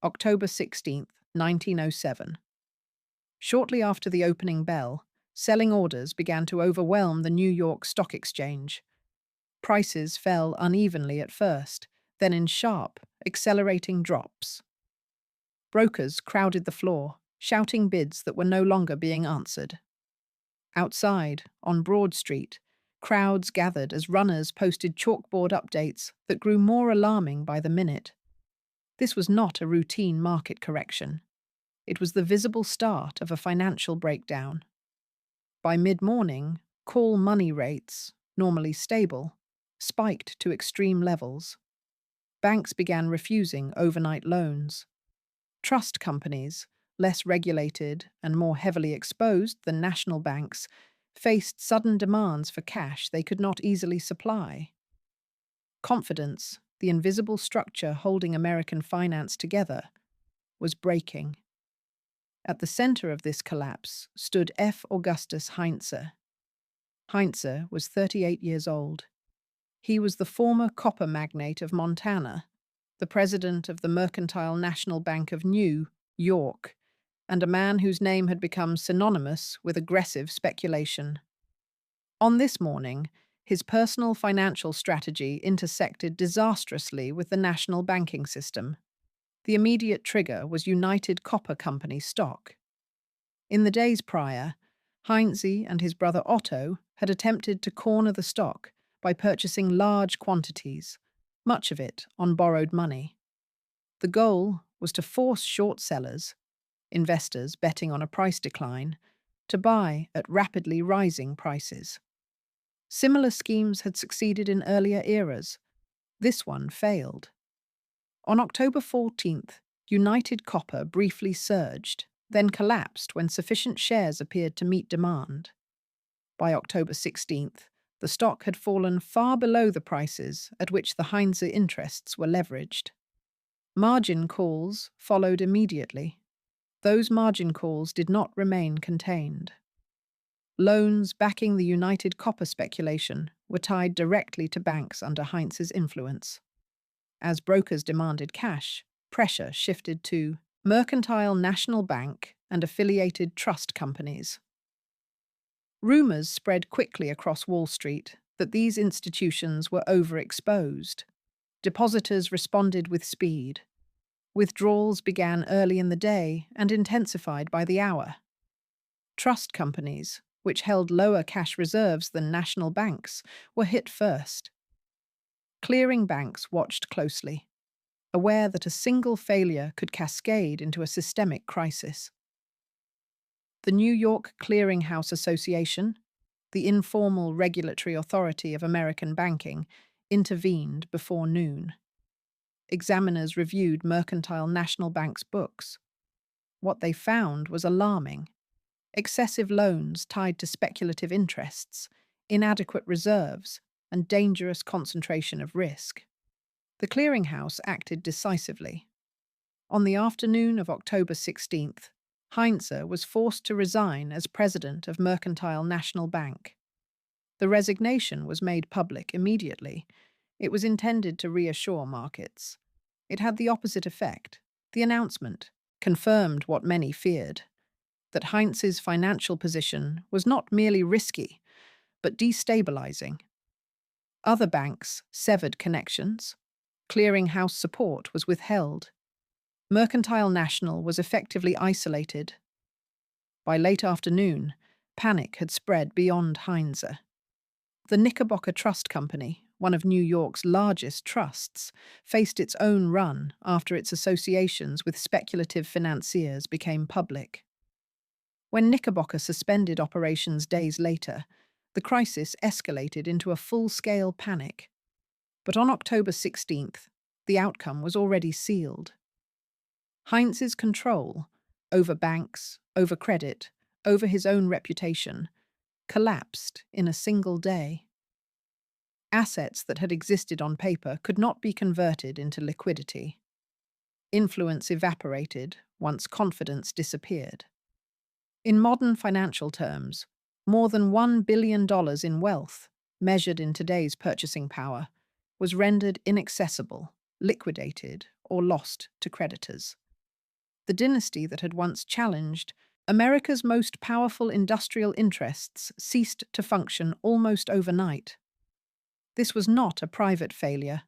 October 16th, 1907. Shortly after the opening bell, selling orders began to overwhelm the New York Stock Exchange. Prices fell unevenly at first, then in sharp, accelerating drops. Brokers crowded the floor, shouting bids that were no longer being answered. Outside, on Broad Street, crowds gathered as runners posted chalkboard updates that grew more alarming by the minute. This was not a routine market correction. It was the visible start of a financial breakdown. By mid-morning, call money rates, normally stable, spiked to extreme levels. Banks began refusing overnight loans. Trust companies, less regulated and more heavily exposed than national banks, faced sudden demands for cash they could not easily supply. Confidence, the invisible structure holding American finance together, was breaking. At the center of this collapse stood Augustus Heinze. Heinze was 38 years old. He was the former copper magnate of Montana, the president of the Mercantile National Bank of New York, and a man whose name had become synonymous with aggressive speculation. On this morning, his personal financial strategy intersected disastrously with the national banking system. The immediate trigger was United Copper Company stock. In the days prior, Heinze and his brother Otto had attempted to corner the stock by purchasing large quantities, much of it on borrowed money. The goal was to force short sellers, investors betting on a price decline, to buy at rapidly rising prices. Similar schemes had succeeded in earlier eras. This one failed. On October 14th, United Copper briefly surged, then collapsed when sufficient shares appeared to meet demand. By October 16th, the stock had fallen far below the prices at which the Heinze interests were leveraged. Margin calls followed immediately. Those margin calls did not remain contained. Loans backing the United Copper speculation were tied directly to banks under Heinze's influence. As brokers demanded cash, pressure shifted to Mercantile National Bank and affiliated trust companies. Rumors spread quickly across Wall Street that these institutions were overexposed. Depositors responded with speed. Withdrawals began early in the day and intensified by the hour. Trust companies, which held lower cash reserves than national banks, were hit first. Clearing banks watched closely, aware that a single failure could cascade into a systemic crisis. The New York Clearing House Association, the informal regulatory authority of American banking, intervened before noon. Examiners reviewed Mercantile National Bank's books. What they found was alarming. Excessive loans tied to speculative interests, inadequate reserves, and dangerous concentration of risk. The clearinghouse acted decisively. On the afternoon of October 16th, Heinze was forced to resign as president of Mercantile National Bank. The resignation was made public immediately. It was intended to reassure markets. It had the opposite effect. The announcement confirmed what many feared, that Heinze's financial position was not merely risky, but destabilizing. Other banks severed connections. Clearinghouse support was withheld. Mercantile National was effectively isolated. By late afternoon, panic had spread beyond Heinze. The Knickerbocker Trust Company, one of New York's largest trusts, faced its own run after its associations with speculative financiers became public. When Knickerbocker suspended operations days later, the crisis escalated into a full-scale panic. But on October 16th, the outcome was already sealed. Heinze's control over banks, over credit, over his own reputation, collapsed in a single day. Assets that had existed on paper could not be converted into liquidity. Influence evaporated once confidence disappeared. In modern financial terms, more than $1 billion in wealth, measured in today's purchasing power, was rendered inaccessible, liquidated, or lost to creditors. The dynasty that had once challenged America's most powerful industrial interests ceased to function almost overnight. This was not a private failure.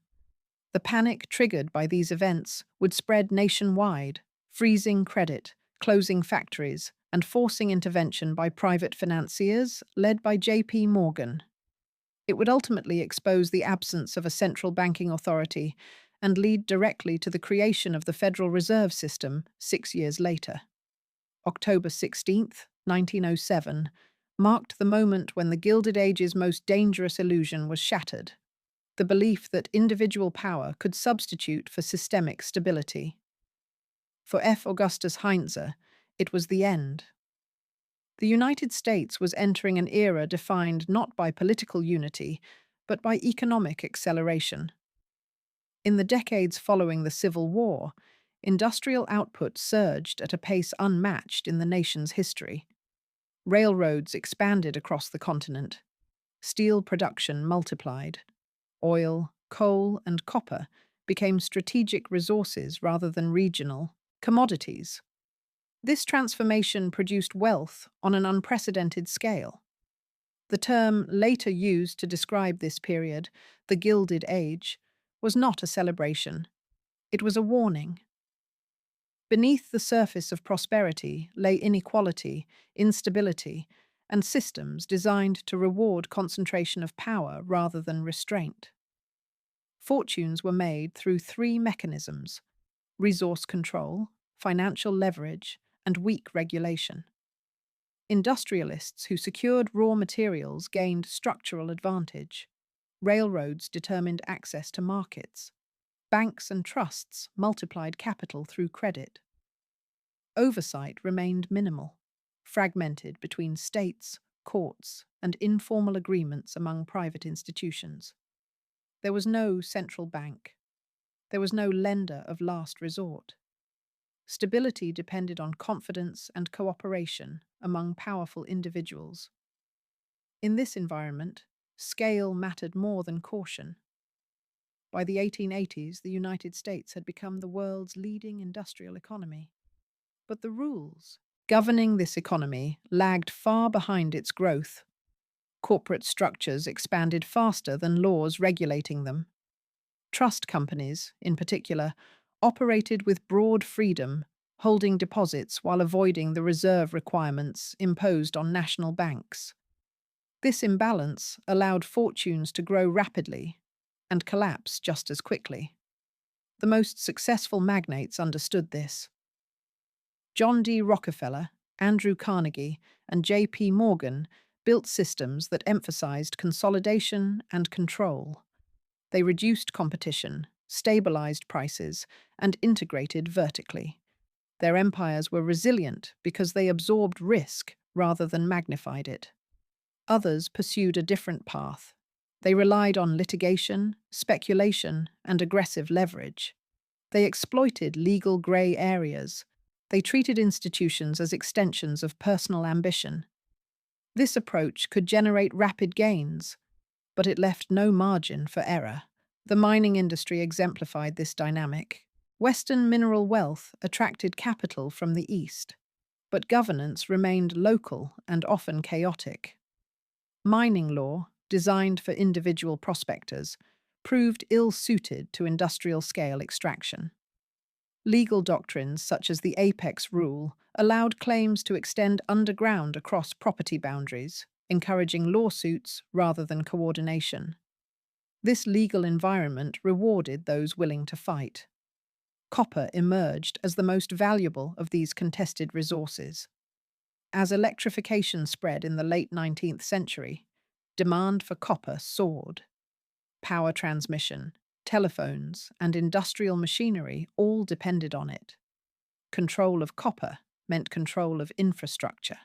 The panic triggered by these events would spread nationwide, freezing credit, closing factories, and forcing intervention by private financiers led by J.P. Morgan. It would ultimately expose the absence of a central banking authority and lead directly to the creation of the Federal Reserve System 6 years later. October 16, 1907, marked the moment when the Gilded Age's most dangerous illusion was shattered: the belief that individual power could substitute for systemic stability. For Augustus Heinze, it was the end. The United States was entering an era defined not by political unity, but by economic acceleration. In the decades following the Civil War, industrial output surged at a pace unmatched in the nation's history. Railroads expanded across the continent. Steel production multiplied. Oil, coal, and copper became strategic resources rather than regional commodities. This transformation produced wealth on an unprecedented scale. The term later used to describe this period, the Gilded Age, was not a celebration. It was a warning. Beneath the surface of prosperity lay inequality, instability, and systems designed to reward concentration of power rather than restraint. Fortunes were made through three mechanisms: resource control, financial leverage, and weak regulation. Industrialists who secured raw materials gained structural advantage. Railroads determined access to markets. Banks and trusts multiplied capital through credit. Oversight remained minimal, fragmented between states, courts, and informal agreements among private institutions. There was no central bank. There was no lender of last resort. Stability depended on confidence and cooperation among powerful individuals. In this environment, scale mattered more than caution. By the 1880s, the United States had become the world's leading industrial economy. But the rules governing this economy lagged far behind its growth. Corporate structures expanded faster than laws regulating them. Trust companies, in particular, operated with broad freedom, holding deposits while avoiding the reserve requirements imposed on national banks. This imbalance allowed fortunes to grow rapidly and collapse just as quickly. The most successful magnates understood this. John D. Rockefeller, Andrew Carnegie, and J.P. Morgan built systems that emphasized consolidation and control. They reduced competition, stabilized prices, and integrated vertically. Their empires were resilient because they absorbed risk rather than magnified it. Others pursued a different path. They relied on litigation, speculation, and aggressive leverage. They exploited legal gray areas. They treated institutions as extensions of personal ambition. This approach could generate rapid gains, but it left no margin for error. The mining industry exemplified this dynamic. Western mineral wealth attracted capital from the East, but governance remained local and often chaotic. Mining law, designed for individual prospectors, proved ill-suited to industrial-scale extraction. Legal doctrines such as the apex rule allowed claims to extend underground across property boundaries, encouraging lawsuits rather than coordination. This legal environment rewarded those willing to fight. Copper emerged as the most valuable of these contested resources. As electrification spread in the late 19th century, demand for copper soared. Power transmission, telephones, and industrial machinery all depended on it. Control of copper meant control of infrastructure.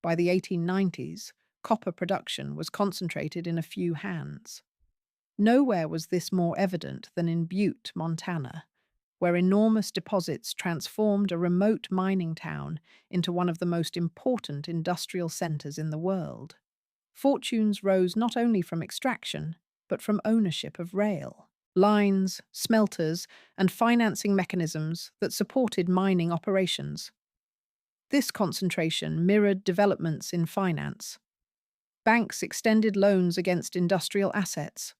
By the 1890s, copper production was concentrated in a few hands. Nowhere was this more evident than in Butte, Montana, where enormous deposits transformed a remote mining town into one of the most important industrial centers in the world. Fortunes rose not only from extraction, but from ownership of rail. lines, smelters, and financing mechanisms that supported mining operations. This concentration mirrored developments in finance. Banks extended loans against industrial assets.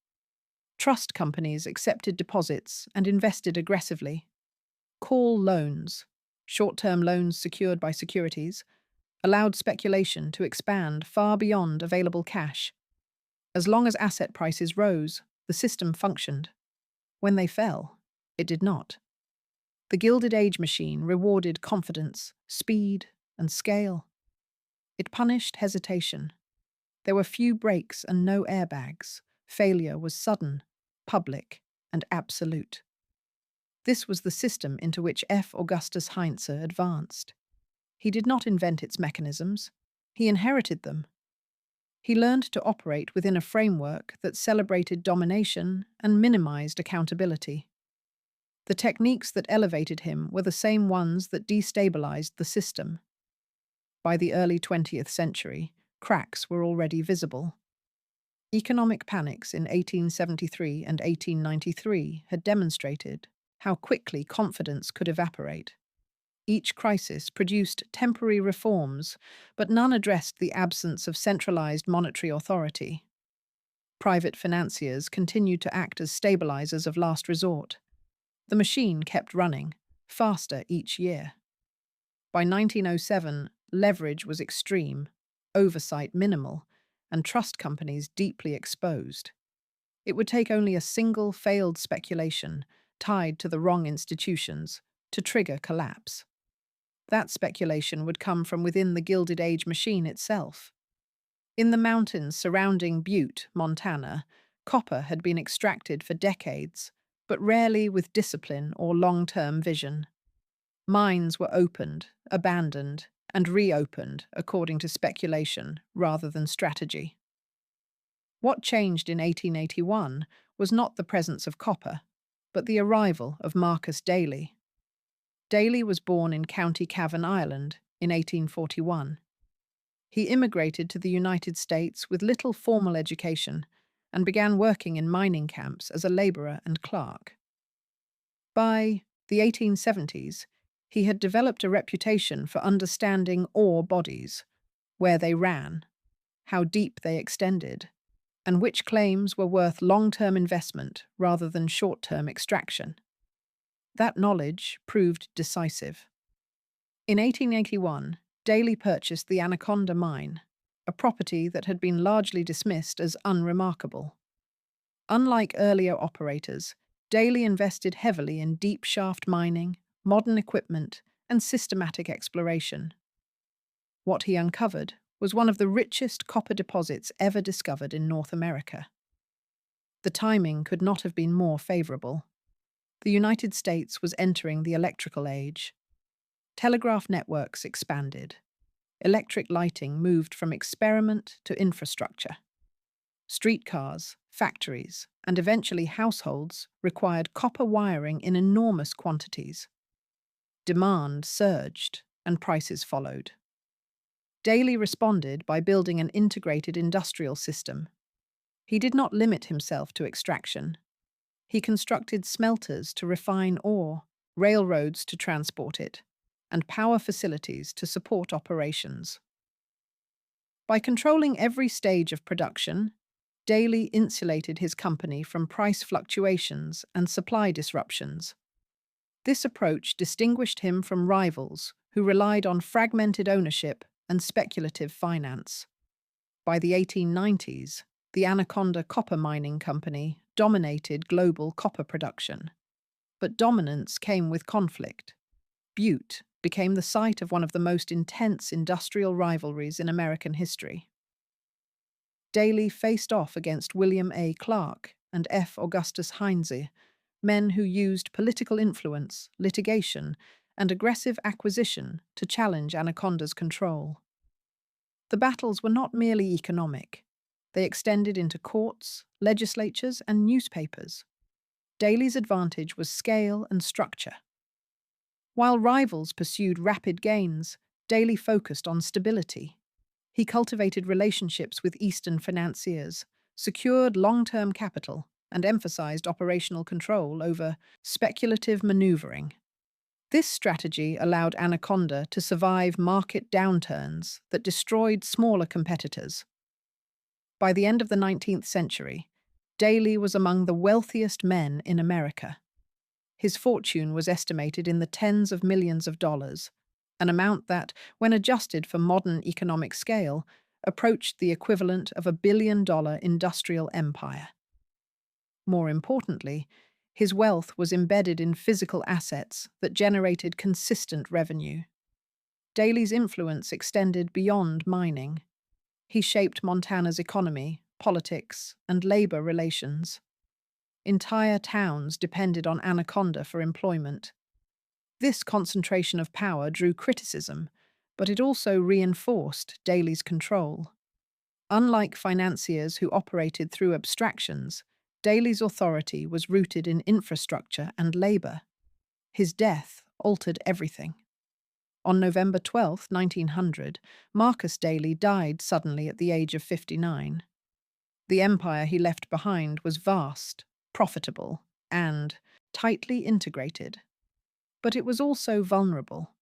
Trust companies accepted deposits and invested aggressively. Call loans, short-term loans secured by securities, allowed speculation to expand far beyond available cash. As long as asset prices rose, the system functioned. When they fell, it did not. The Gilded Age machine rewarded confidence, speed, and scale. It punished hesitation. There were few brakes and no airbags. Failure was sudden, public, and absolute. This was the system into which Augustus Heinze advanced. He did not invent its mechanisms. He inherited them. He learned to operate within a framework that celebrated domination and minimized accountability. The techniques that elevated him were the same ones that destabilized the system. By the early 20th century, cracks were already visible. Economic panics in 1873 and 1893 had demonstrated how quickly confidence could evaporate. Each crisis produced temporary reforms, but none addressed the absence of centralized monetary authority. Private financiers continued to act as stabilizers of last resort. The machine kept running, faster each year. By 1907, leverage was extreme, oversight minimal, and trust companies deeply exposed. It would take only a single failed speculation, tied to the wrong institutions, to trigger collapse. That speculation would come from within the Gilded Age machine itself. In the mountains surrounding Butte, Montana, copper had been extracted for decades, but rarely with discipline or long-term vision. Mines were opened, abandoned, and reopened according to speculation rather than strategy. What changed in 1881 was not the presence of copper, but the arrival of Marcus Daly. Daly was born in County Cavan, Ireland, in 1841. He immigrated to the United States with little formal education and began working in mining camps as a laborer and clerk. By the 1870s, he had developed a reputation for understanding ore bodies, where they ran, how deep they extended, and which claims were worth long-term investment rather than short-term extraction. That knowledge proved decisive. In 1881, Daly purchased the Anaconda mine, a property that had been largely dismissed as unremarkable. Unlike earlier operators, Daly invested heavily in deep shaft mining, modern equipment, and systematic exploration. What he uncovered was one of the richest copper deposits ever discovered in North America. The timing could not have been more favorable. The United States was entering the electrical age. Telegraph networks expanded. Electric lighting moved from experiment to infrastructure. Streetcars, factories, and eventually households required copper wiring in enormous quantities. Demand surged, and prices followed. Daly responded by building an integrated industrial system. He did not limit himself to extraction. He constructed smelters to refine ore, railroads to transport it, and power facilities to support operations. By controlling every stage of production, Daly insulated his company from price fluctuations and supply disruptions. This approach distinguished him from rivals who relied on fragmented ownership and speculative finance. By the 1890s, the Anaconda Copper Mining Company dominated global copper production. But dominance came with conflict. Butte became the site of one of the most intense industrial rivalries in American history. Daly faced off against William A. Clark and Augustus Heinze, men who used political influence, litigation, and aggressive acquisition to challenge Anaconda's control. The battles were not merely economic. They extended into courts, legislatures, and newspapers. Daly's advantage was scale and structure. While rivals pursued rapid gains, Daly focused on stability. He cultivated relationships with Eastern financiers, secured long-term capital, and emphasized operational control over speculative maneuvering. This strategy allowed Anaconda to survive market downturns that destroyed smaller competitors. By the end of the 19th century, Daly was among the wealthiest men in America. His fortune was estimated in the tens of millions of dollars, an amount that, when adjusted for modern economic scale, approached the equivalent of $1 billion industrial empire. More importantly, his wealth was embedded in physical assets that generated consistent revenue. Daly's influence extended beyond mining. He shaped Montana's economy, politics, and labor relations. Entire towns depended on Anaconda for employment. This concentration of power drew criticism, but it also reinforced Daly's control. Unlike financiers who operated through abstractions, Daly's authority was rooted in infrastructure and labor. His death altered everything. On November 12, 1900, Marcus Daly died suddenly at the age of 59. The empire he left behind was vast, profitable, and tightly integrated. But it was also vulnerable.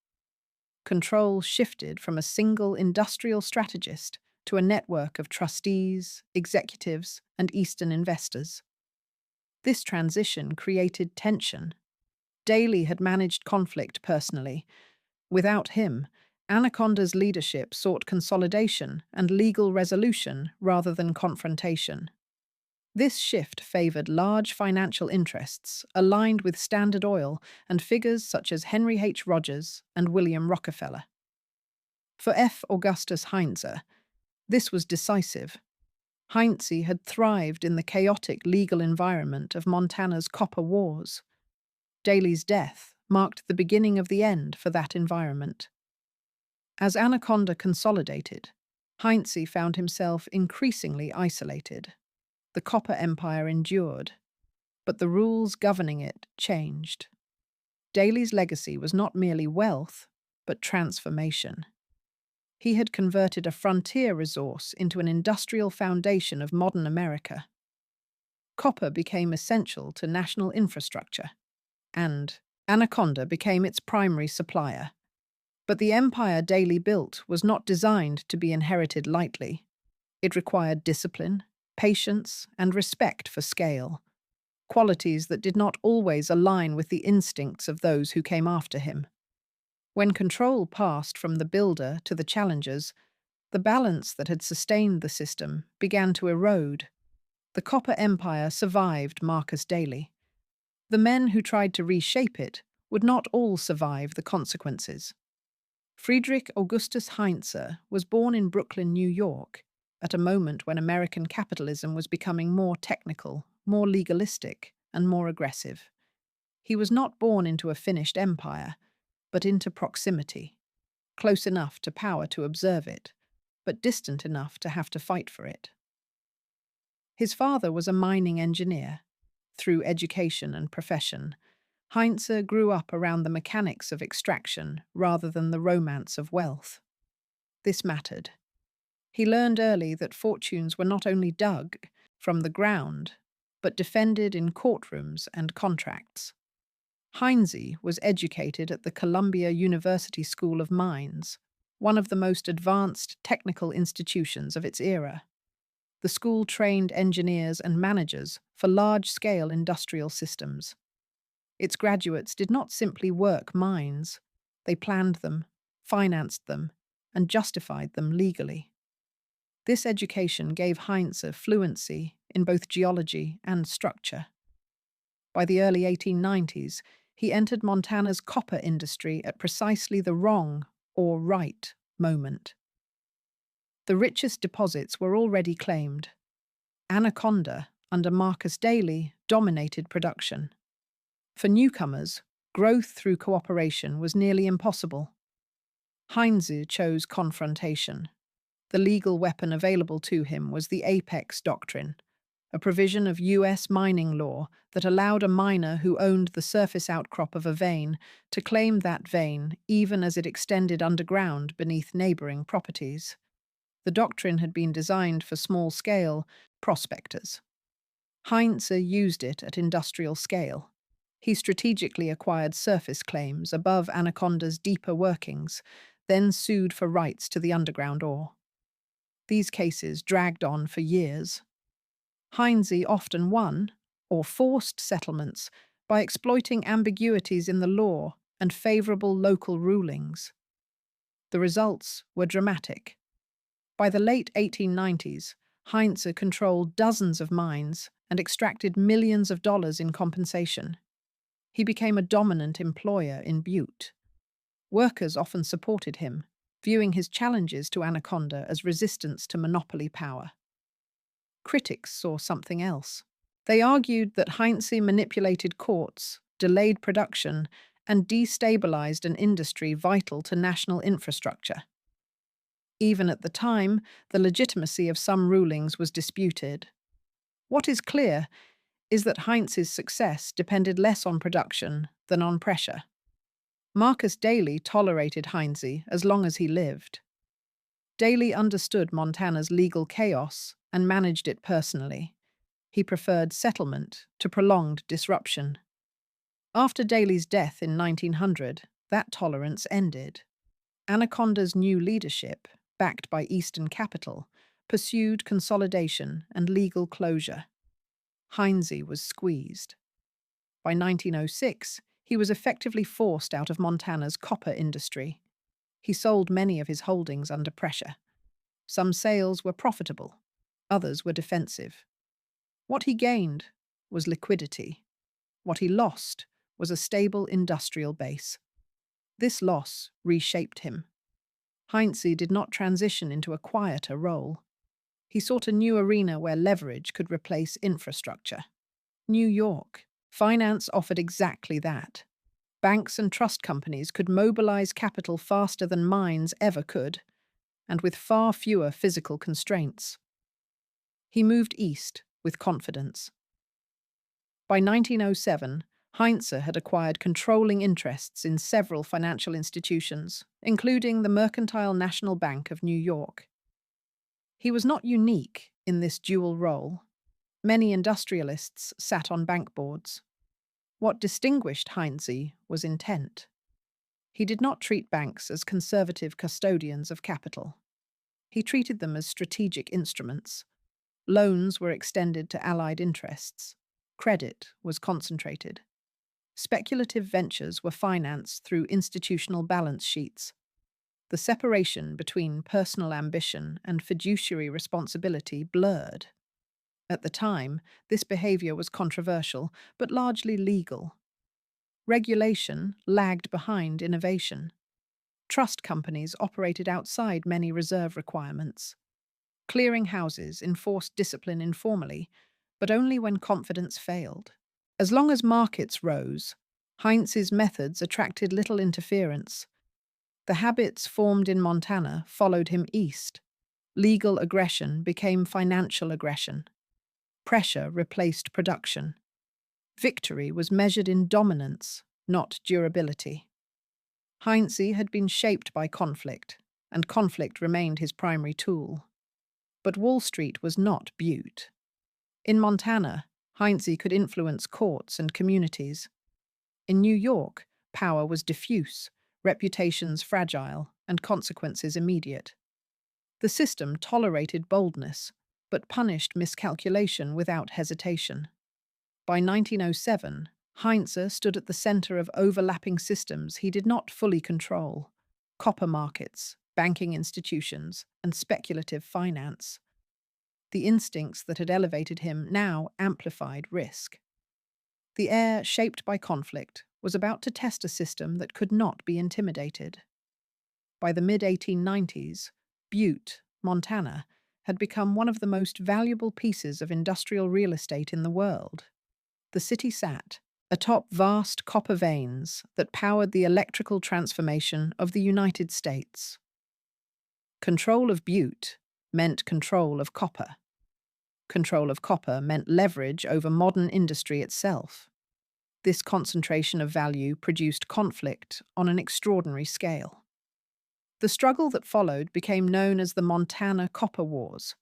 Control shifted from a single industrial strategist to a network of trustees, executives, and Eastern investors. This transition created tension. Daly had managed conflict personally. Without him, Anaconda's leadership sought consolidation and legal resolution rather than confrontation. This shift favored large financial interests aligned with Standard Oil and figures such as Henry H. Rogers and William Rockefeller. For Augustus Heinze, this was decisive. Heinze had thrived in the chaotic legal environment of Montana's copper wars. Daly's death marked the beginning of the end for that environment. As Anaconda consolidated, Heinze found himself increasingly isolated. The copper empire endured, but the rules governing it changed. Daly's legacy was not merely wealth, but transformation. He had converted a frontier resource into an industrial foundation of modern America. Copper became essential to national infrastructure, and Anaconda became its primary supplier. But the empire Daly built was not designed to be inherited lightly. It required discipline, patience, and respect for scale, qualities that did not always align with the instincts of those who came after him. When control passed from the builder to the challengers, the balance that had sustained the system began to erode. The copper empire survived Marcus Daly. The men who tried to reshape it would not all survive the consequences. Friedrich Augustus Heinze was born in Brooklyn, New York, at a moment when American capitalism was becoming more technical, more legalistic, and more aggressive. He was not born into a finished empire, but into proximity, close enough to power to observe it, but distant enough to have to fight for it. His father was a mining engineer. Through education and profession, Heinze grew up around the mechanics of extraction rather than the romance of wealth. This mattered. He learned early that fortunes were not only dug from the ground, but defended in courtrooms and contracts. Heinze was educated at the Columbia University School of Mines, one of the most advanced technical institutions of its era. The school trained engineers and managers for large-scale industrial systems. Its graduates did not simply work mines. They planned them, financed them, and justified them legally. This education gave Heinze fluency in both geology and structure. By the early 1890s, he entered Montana's copper industry at precisely the wrong or right moment. The richest deposits were already claimed. Anaconda, under Marcus Daly, dominated production. For newcomers, growth through cooperation was nearly impossible. Heinze chose confrontation. The legal weapon available to him was the Apex Doctrine, a provision of U.S. mining law that allowed a miner who owned the surface outcrop of a vein to claim that vein even as it extended underground beneath neighboring properties. The doctrine had been designed for small-scale prospectors. Heinze used it at industrial scale. He strategically acquired surface claims above Anaconda's deeper workings, then sued for rights to the underground ore. These cases dragged on for years. Heinze often won, or forced settlements, by exploiting ambiguities in the law and favorable local rulings. The results were dramatic. By the late 1890s, Heinze controlled dozens of mines and extracted millions of dollars in compensation. He became a dominant employer in Butte. Workers often supported him, viewing his challenges to Anaconda as resistance to monopoly power. Critics saw something else. They argued that Heinze manipulated courts, delayed production, and destabilized an industry vital to national infrastructure. Even at the time, the legitimacy of some rulings was disputed. What is clear is that Heinze's success depended less on production than on pressure. Marcus Daly tolerated Heinze as long as he lived. Daly understood Montana's legal chaos and managed it personally. He preferred settlement to prolonged disruption. After Daly's death in 1900, that tolerance ended. Anaconda's new leadership, backed by Eastern capital, pursued consolidation and legal closure. Heinze was squeezed. By 1906, he was effectively forced out of Montana's copper industry. He sold many of his holdings under pressure. Some sales were profitable, others were defensive. What he gained was liquidity. What he lost was a stable industrial base. This loss reshaped him. Heinze did not transition into a quieter role. He sought a new arena where leverage could replace infrastructure. New York. Finance offered exactly that. Banks and trust companies could mobilize capital faster than mines ever could, and with far fewer physical constraints. He moved east with confidence. By 1907, Heinze had acquired controlling interests in several financial institutions, including the Mercantile National Bank of New York. He was not unique in this dual role. Many industrialists sat on bank boards. What distinguished Heinze was intent. He did not treat banks as conservative custodians of capital. He treated them as strategic instruments. Loans were extended to allied interests. Credit was concentrated. Speculative ventures were financed through institutional balance sheets. The separation between personal ambition and fiduciary responsibility blurred. At the time, this behavior was controversial, but largely legal. Regulation lagged behind innovation. Trust companies operated outside many reserve requirements. Clearing houses enforced discipline informally, but only when confidence failed. As long as markets rose, Heinze's methods attracted little interference. The habits formed in Montana followed him east. Legal aggression became financial aggression. Pressure replaced production. Victory was measured in dominance, not durability. Heinze had been shaped by conflict, and conflict remained his primary tool. But Wall Street was not Butte. In Montana, Heinze could influence courts and communities. In New York, power was diffuse, reputations fragile, and consequences immediate. The system tolerated boldness, but punished miscalculation without hesitation. By 1907, Heinze stood at the center of overlapping systems he did not fully control: copper markets, banking institutions, and speculative finance. The instincts that had elevated him now amplified risk. The Heir, shaped by conflict, was about to test a system that could not be intimidated. By the mid-1890s, Butte, Montana, had become one of the most valuable pieces of industrial real estate in the world. The city sat atop vast copper veins that powered the electrical transformation of the United States. Control of Butte meant control of copper. Control of copper meant leverage over modern industry itself. This concentration of value produced conflict on an extraordinary scale. The struggle that followed became known as the Montana Copper Wars,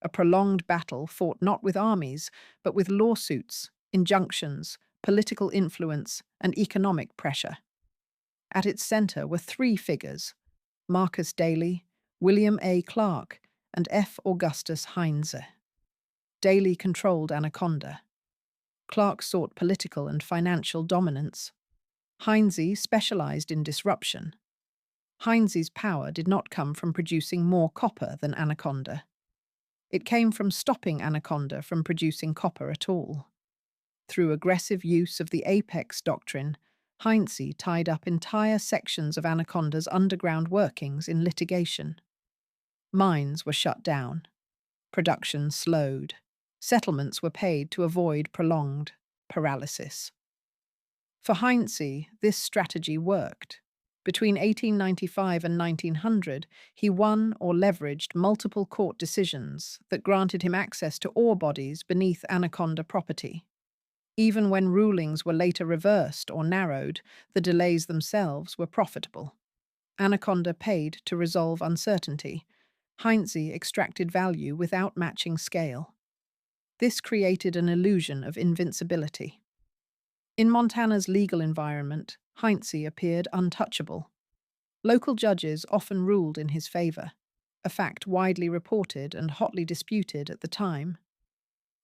a prolonged battle fought not with armies, but with lawsuits, injunctions, political influence, and economic pressure. At its center were three figures: Marcus Daly, William A. Clark, and F. Augustus Heinze. Daly controlled Anaconda. Clark sought political and financial dominance. Heinze specialized in disruption. Heinze's power did not come from producing more copper than Anaconda. It came from stopping Anaconda from producing copper at all. Through aggressive use of the apex doctrine, Heinze tied up entire sections of Anaconda's underground workings in litigation. Mines were shut down. Production slowed. Settlements were paid to avoid prolonged paralysis. For Heinze, this strategy worked. Between 1895 and 1900, he won or leveraged multiple court decisions that granted him access to ore bodies beneath Anaconda property. Even when rulings were later reversed or narrowed, the delays themselves were profitable. Anaconda paid to resolve uncertainty. Heinze extracted value without matching scale. This created an illusion of invincibility. In Montana's legal environment, Heinze appeared untouchable. Local judges often ruled in his favor, a fact widely reported and hotly disputed at the time.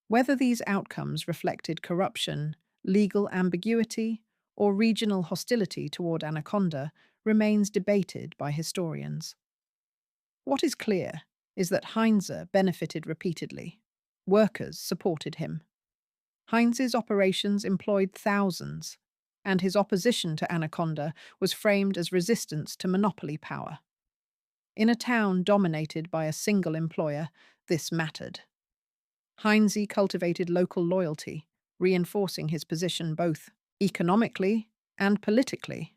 Whether these outcomes reflected corruption, legal ambiguity, or regional hostility toward Anaconda remains debated by historians. What is clear is that Heinze benefited repeatedly. Workers supported him. Heinze's operations employed thousands, and his opposition to Anaconda was framed as resistance to monopoly power. In a town dominated by a single employer, this mattered. Heinze cultivated local loyalty, reinforcing his position both economically and politically.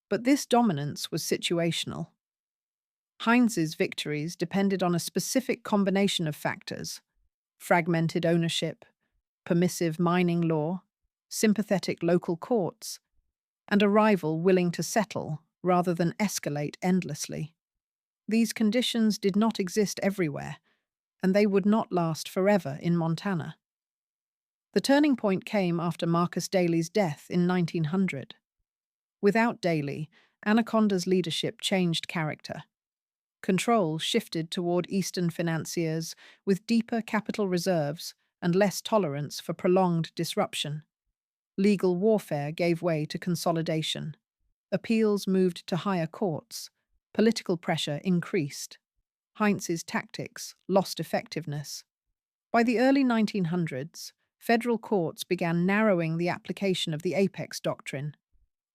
But this dominance was situational. Heinze's victories depended on a specific combination of factors: fragmented ownership, permissive mining law, sympathetic local courts, and a rival willing to settle rather than escalate endlessly. These conditions did not exist everywhere, and they would not last forever in Montana. The turning point came after Marcus Daly's death in 1900. Without Daly, Anaconda's leadership changed character. Control shifted toward Eastern financiers with deeper capital reserves and less tolerance for prolonged disruption. Legal warfare gave way to consolidation. Appeals moved to higher courts. Political pressure increased. Heinze's tactics lost effectiveness. By the early 1900s, federal courts began narrowing the application of the apex doctrine.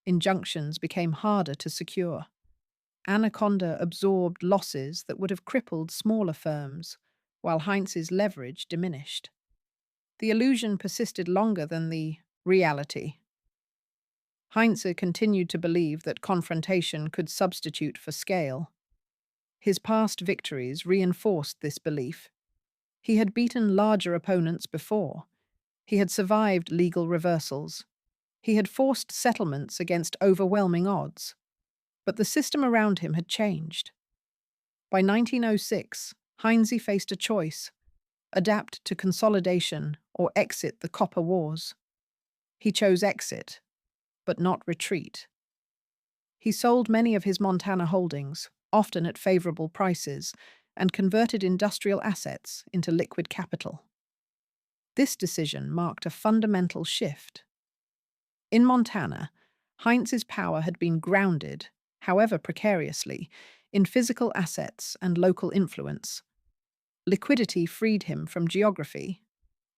Injunctions became harder to secure. Anaconda absorbed losses that would have crippled smaller firms, while Heinze's leverage diminished. The illusion persisted longer than the reality. Heinze continued to believe that confrontation could substitute for scale. His past victories reinforced this belief. He had beaten larger opponents before. He had survived legal reversals. He had forced settlements against overwhelming odds. But the system around him had changed. By 1906, Heinze faced a choice: adapt to consolidation or exit the copper wars. He chose exit, but not retreat. He sold many of his Montana holdings, often at favorable prices, and converted industrial assets into liquid capital. This decision marked a fundamental shift. In Montana, Heinze's power had been grounded, however precariously, in physical assets and local influence. Liquidity freed him from geography,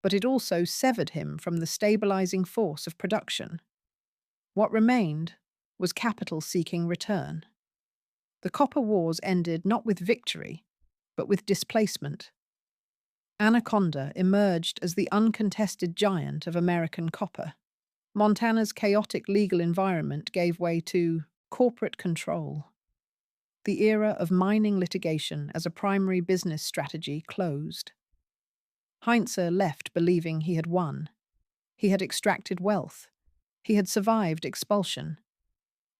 but it also severed him from the stabilizing force of production. What remained was capital seeking return. The copper wars ended not with victory, but with displacement. Anaconda emerged as the uncontested giant of American copper. Montana's chaotic legal environment gave way to corporate control. The era of mining litigation as a primary business strategy closed. Heinze left believing he had won. He had extracted wealth. He had survived expulsion.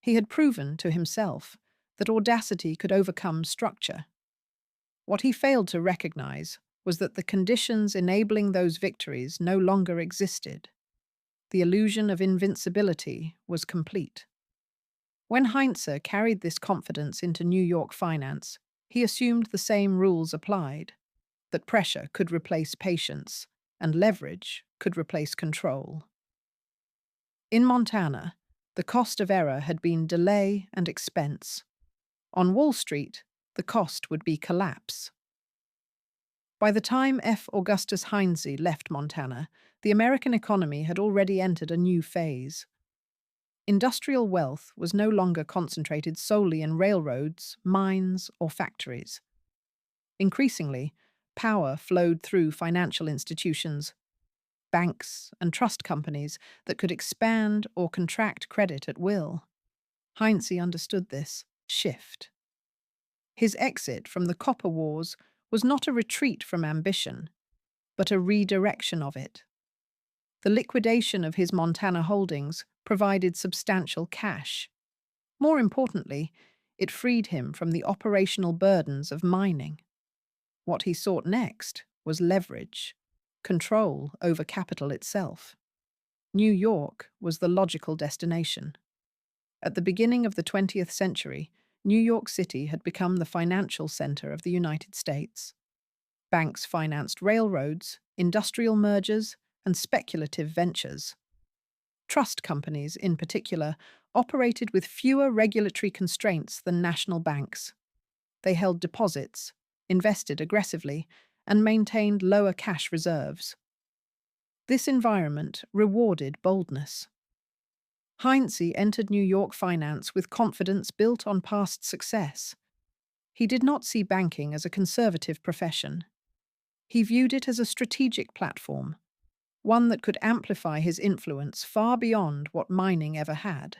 He had proven to himself that audacity could overcome structure. What he failed to recognize was that the conditions enabling those victories no longer existed. The illusion of invincibility was complete. When Heinze carried this confidence into New York finance, he assumed the same rules applied, that pressure could replace patience and leverage could replace control. In Montana, the cost of error had been delay and expense. On Wall Street, the cost would be collapse. By the time Augustus Heinze left Montana, the American economy had already entered a new phase. Industrial wealth was no longer concentrated solely in railroads, mines, or factories. Increasingly, power flowed through financial institutions, banks, and trust companies that could expand or contract credit at will. Heinze understood this shift. His exit from the copper wars was not a retreat from ambition, but a redirection of it. The liquidation of his Montana holdings provided substantial cash. More importantly, it freed him from the operational burdens of mining. What he sought next was leverage, control over capital itself. New York was the logical destination. At the beginning of the 20th century, New York City had become the financial center of the United States. Banks financed railroads, industrial mergers, and speculative ventures. Trust companies, in particular, operated with fewer regulatory constraints than national banks. They held deposits, invested aggressively, and maintained lower cash reserves. This environment rewarded boldness. Heinze entered New York finance with confidence built on past success. He did not see banking as a conservative profession. He viewed it as a strategic platform, one that could amplify his influence far beyond what mining ever had.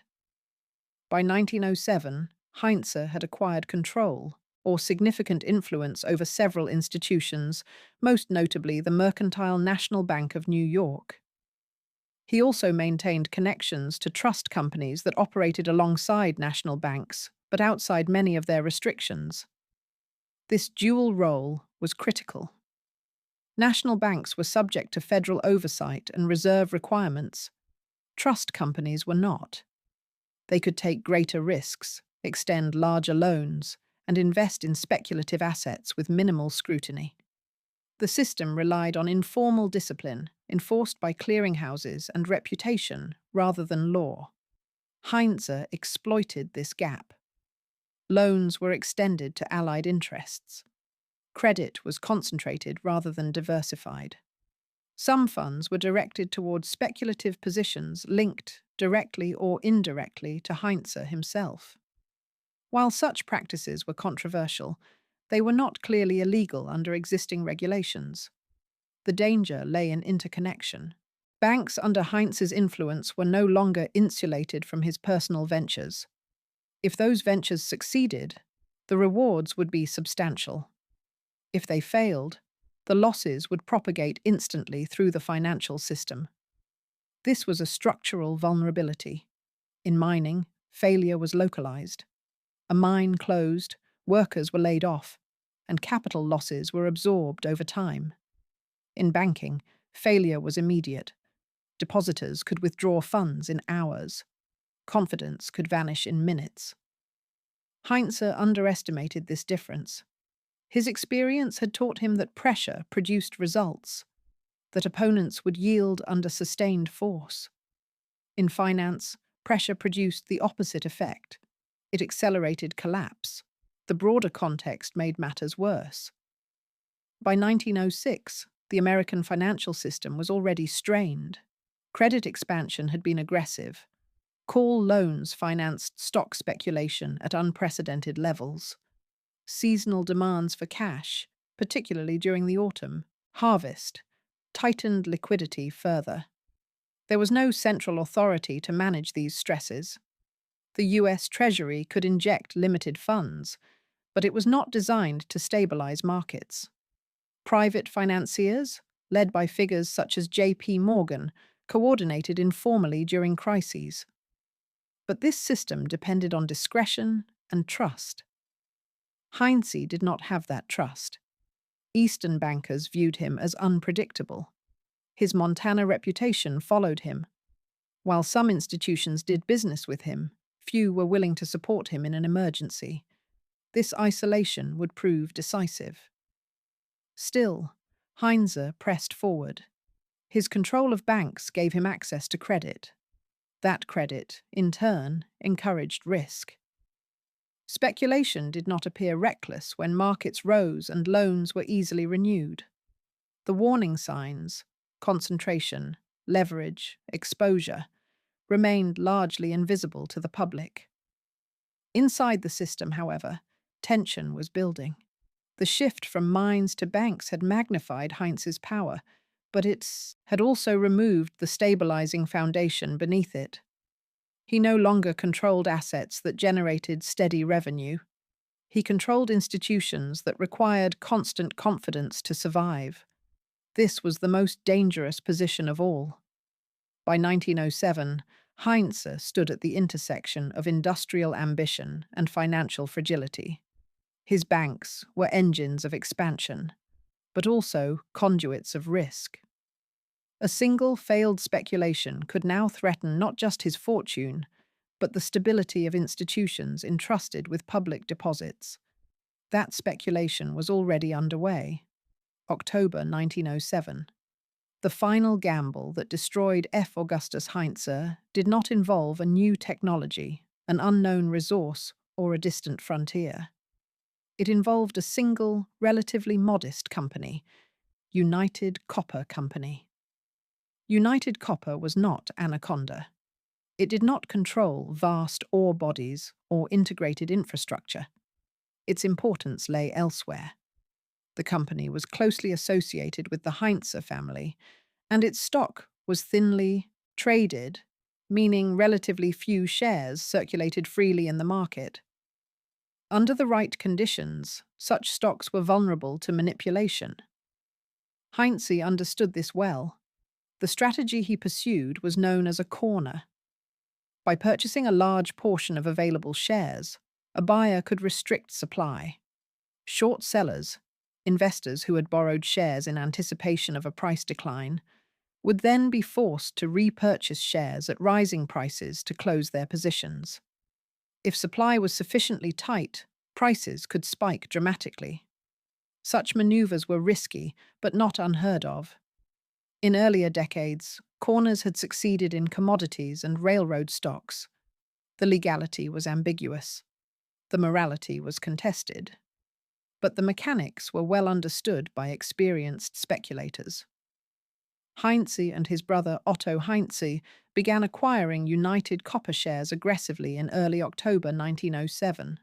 By 1907, Heinze had acquired control, or significant influence over several institutions, most notably the Mercantile National Bank of New York. He also maintained connections to trust companies that operated alongside national banks, but outside many of their restrictions. This dual role was critical. National banks were subject to federal oversight and reserve requirements. Trust companies were not. They could take greater risks, extend larger loans, and invest in speculative assets with minimal scrutiny. The system relied on informal discipline, enforced by clearinghouses and reputation rather than law. Heinze exploited this gap. Loans were extended to allied interests. Credit was concentrated rather than diversified. Some funds were directed towards speculative positions linked, directly or indirectly, to Heinze himself. While such practices were controversial, they were not clearly illegal under existing regulations. The danger lay in interconnection. Banks under Heinze's influence were no longer insulated from his personal ventures. If those ventures succeeded, the rewards would be substantial. If they failed, the losses would propagate instantly through the financial system. This was a structural vulnerability. In mining, failure was localized. A mine closed, workers were laid off, and capital losses were absorbed over time. In banking, failure was immediate. Depositors could withdraw funds in hours. Confidence could vanish in minutes. Heinze underestimated this difference. His experience had taught him that pressure produced results, that opponents would yield under sustained force. In finance, pressure produced the opposite effect. It accelerated collapse. The broader context made matters worse. By 1906, the American financial system was already strained. Credit expansion had been aggressive. Call loans financed stock speculation at unprecedented levels. Seasonal demands for cash, particularly during the autumn harvest, tightened liquidity further. There was no central authority to manage these stresses. The U.S. Treasury could inject limited funds, but it was not designed to stabilize markets. Private financiers, led by figures such as J.P. Morgan, coordinated informally during crises. But this system depended on discretion and trust. Heinze did not have that trust. Eastern bankers viewed him as unpredictable. His Montana reputation followed him. While some institutions did business with him, few were willing to support him in an emergency. This isolation would prove decisive. Still, Heinze pressed forward. His control of banks gave him access to credit. That credit, in turn, encouraged risk. Speculation did not appear reckless when markets rose and loans were easily renewed. The warning signs, concentration, leverage, exposure, remained largely invisible to the public. Inside the system, however, tension was building. The shift from mines to banks had magnified Heinze's power, but it had also removed the stabilizing foundation beneath it. He no longer controlled assets that generated steady revenue. He controlled institutions that required constant confidence to survive. This was the most dangerous position of all. By 1907, Heinze stood at the intersection of industrial ambition and financial fragility. His banks were engines of expansion, but also conduits of risk. A single failed speculation could now threaten not just his fortune, but the stability of institutions entrusted with public deposits. That speculation was already underway. October 1907. The final gamble that destroyed Augustus Heinze did not involve a new technology, an unknown resource, or a distant frontier. It involved a single, relatively modest company, United Copper Company. United Copper was not Anaconda. It did not control vast ore bodies or integrated infrastructure. Its importance lay elsewhere. The company was closely associated with the Heinze family, and its stock was thinly traded, meaning relatively few shares circulated freely in the market. Under the right conditions, such stocks were vulnerable to manipulation. Heinze understood this well. The strategy he pursued was known as a corner. By purchasing a large portion of available shares, a buyer could restrict supply. Short sellers, investors who had borrowed shares in anticipation of a price decline, would then be forced to repurchase shares at rising prices to close their positions. If supply was sufficiently tight, prices could spike dramatically. Such maneuvers were risky, but not unheard of. In earlier decades, corners had succeeded in commodities and railroad stocks. The legality was ambiguous. The morality was contested. But the mechanics were well understood by experienced speculators. Heinze and his brother Otto Heinze began acquiring United Copper shares aggressively in early October 1907.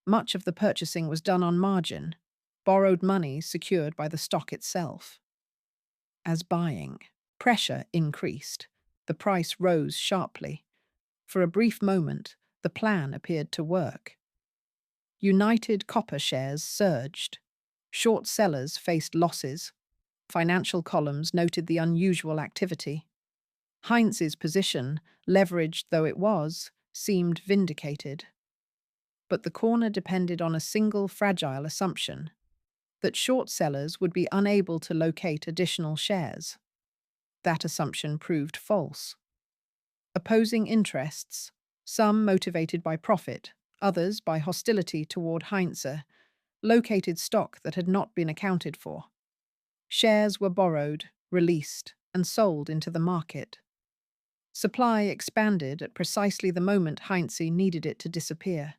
Much of the purchasing was done on margin, borrowed money secured by the stock itself. As buying pressure increased, the price rose sharply. For a brief moment, the plan appeared to work. United Copper shares surged. Short sellers faced losses. Financial columns noted the unusual activity. Heinze's position, leveraged though it was, seemed vindicated. But the corner depended on a single fragile assumption: that short sellers would be unable to locate additional shares. That assumption proved false. Opposing interests, some motivated by profit, others by hostility toward Heinze, located stock that had not been accounted for. Shares were borrowed, released, and sold into the market. Supply expanded at precisely the moment Heinze needed it to disappear.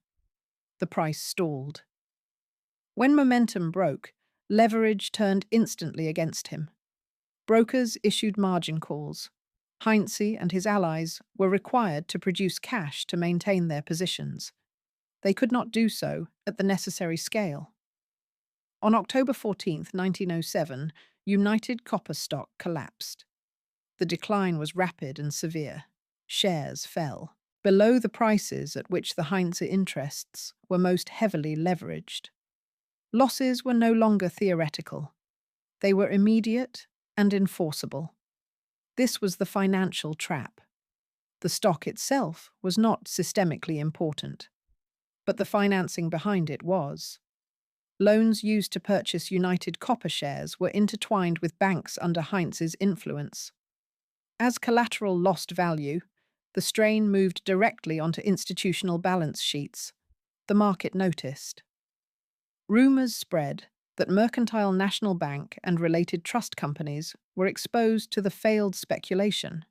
The price stalled. When momentum broke, leverage turned instantly against him. Brokers issued margin calls. Heinze and his allies were required to produce cash to maintain their positions. They could not do so at the necessary scale. On October 14, 1907, United Copper stock collapsed. The decline was rapid and severe. Shares fell below the prices at which the Heinze interests were most heavily leveraged. Losses were no longer theoretical. They were immediate and enforceable. This was the financial trap. The stock itself was not systemically important, but the financing behind it was. Loans used to purchase United Copper shares were intertwined with banks under Heinze's influence. As collateral lost value, the strain moved directly onto institutional balance sheets. The market noticed. Rumours spread that Mercantile National Bank and related trust companies were exposed to the failed speculation.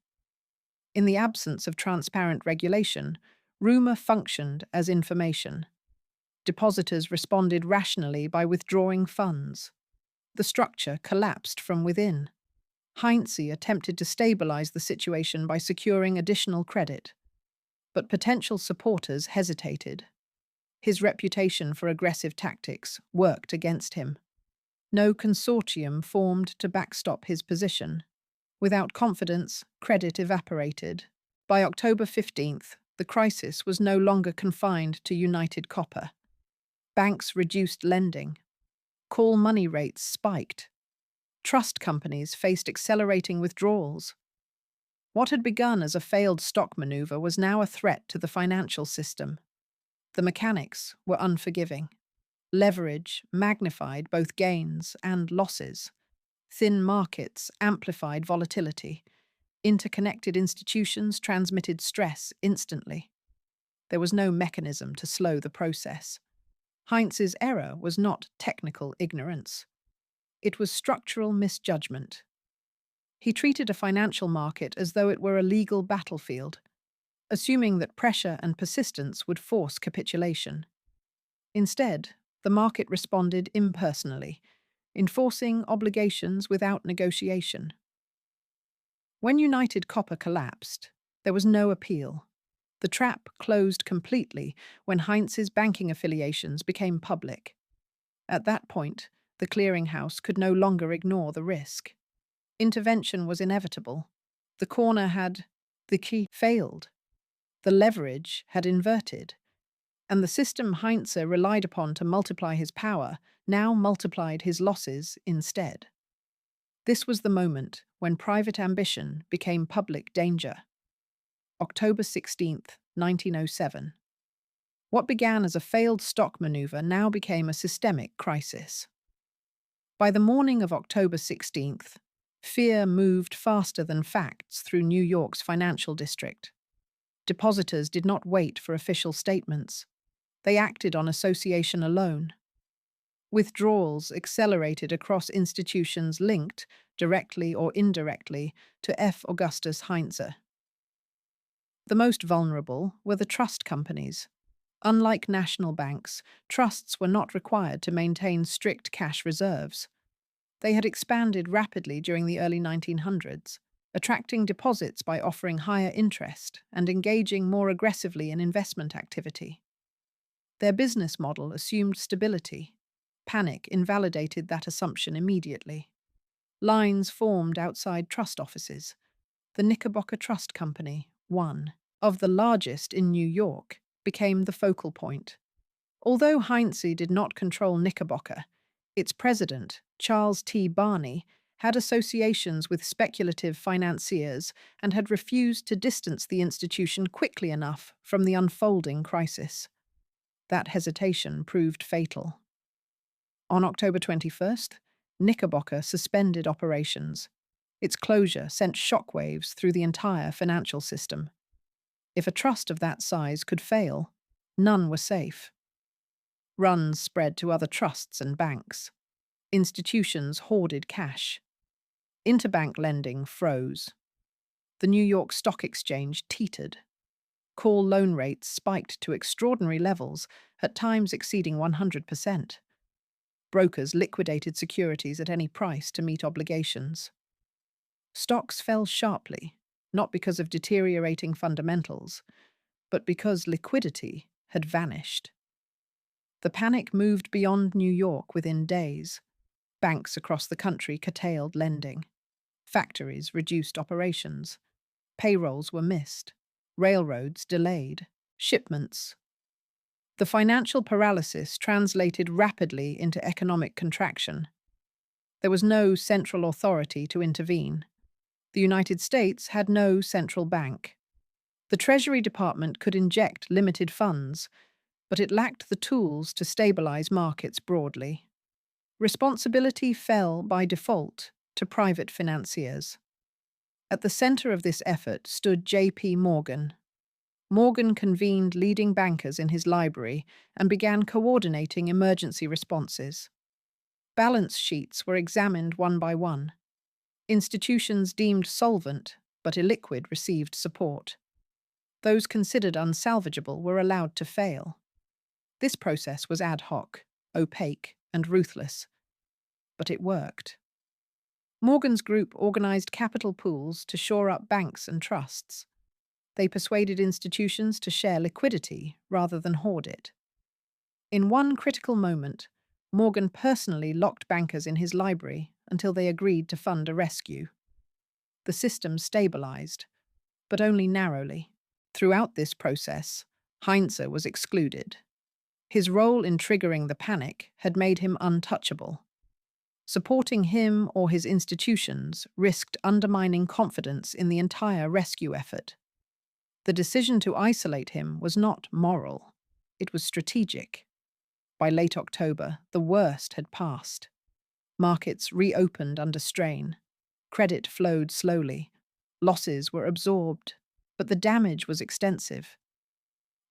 In the absence of transparent regulation, rumour functioned as information. Depositors responded rationally by withdrawing funds. The structure collapsed from within. Heinze attempted to stabilize the situation by securing additional credit, but potential supporters hesitated. His reputation for aggressive tactics worked against him. No consortium formed to backstop his position. Without confidence, credit evaporated. By October 15th, the crisis was no longer confined to United Copper. Banks reduced lending. Call money rates spiked. Trust companies faced accelerating withdrawals. What had begun as a failed stock maneuver was now a threat to the financial system. The mechanics were unforgiving. Leverage magnified both gains and losses. Thin markets amplified volatility. Interconnected institutions transmitted stress instantly. There was no mechanism to slow the process. Heinze's error was not technical ignorance. It was structural misjudgment. He treated a financial market as though it were a legal battlefield, assuming that pressure and persistence would force capitulation. Instead, the market responded impersonally, enforcing obligations without negotiation. When United Copper collapsed, there was no appeal. The trap closed completely when Heinze's banking affiliations became public. At that point, the clearinghouse could no longer ignore the risk. Intervention was inevitable. The key failed. The leverage had inverted. And the system Heinze relied upon to multiply his power now multiplied his losses instead. This was the moment when private ambition became public danger. October 16th, 1907. What began as a failed stock maneuver now became a systemic crisis. By the morning of October 16th, fear moved faster than facts through New York's financial district. Depositors did not wait for official statements. They acted on association alone. Withdrawals accelerated across institutions linked, directly or indirectly, to Augustus Heinze. The most vulnerable were the trust companies. Unlike national banks, trusts were not required to maintain strict cash reserves. They had expanded rapidly during the early 1900s, attracting deposits by offering higher interest and engaging more aggressively in investment activity. Their business model assumed stability. Panic invalidated that assumption immediately. Lines formed outside trust offices. The Knickerbocker Trust Company, one of the largest in New York, became the focal point. Although Heinze did not control Knickerbocker, its president, Charles T. Barney, had associations with speculative financiers and had refused to distance the institution quickly enough from the unfolding crisis. That hesitation proved fatal. On October 21st, Knickerbocker suspended operations. Its closure sent shockwaves through the entire financial system. If a trust of that size could fail, none were safe. Runs spread to other trusts and banks. Institutions hoarded cash. Interbank lending froze. The New York Stock Exchange teetered. Call loan rates spiked to extraordinary levels, at times exceeding 100%. Brokers liquidated securities at any price to meet obligations. Stocks fell sharply, not because of deteriorating fundamentals, but because liquidity had vanished. The panic moved beyond New York within days. Banks across the country curtailed lending. Factories reduced operations. Payrolls were missed. Railroads delayed. Shipments. The financial paralysis translated rapidly into economic contraction. There was no central authority to intervene. The United States had no central bank. The Treasury Department could inject limited funds, but it lacked the tools to stabilize markets broadly. Responsibility fell by default to private financiers. At the center of this effort stood J.P. Morgan. Morgan convened leading bankers in his library and began coordinating emergency responses. Balance sheets were examined one by one. Institutions deemed solvent but illiquid received support. Those considered unsalvageable were allowed to fail. This process was ad hoc, opaque, and ruthless, but it worked. Morgan's group organized capital pools to shore up banks and trusts. They persuaded institutions to share liquidity rather than hoard it. In one critical moment, Morgan personally locked bankers in his library until they agreed to fund a rescue. The system stabilized, but only narrowly. Throughout this process, Heinze was excluded. His role in triggering the panic had made him untouchable. Supporting him or his institutions risked undermining confidence in the entire rescue effort. The decision to isolate him was not moral, it was strategic. By late October, the worst had passed. Markets reopened under strain. Credit flowed slowly. Losses were absorbed, but the damage was extensive.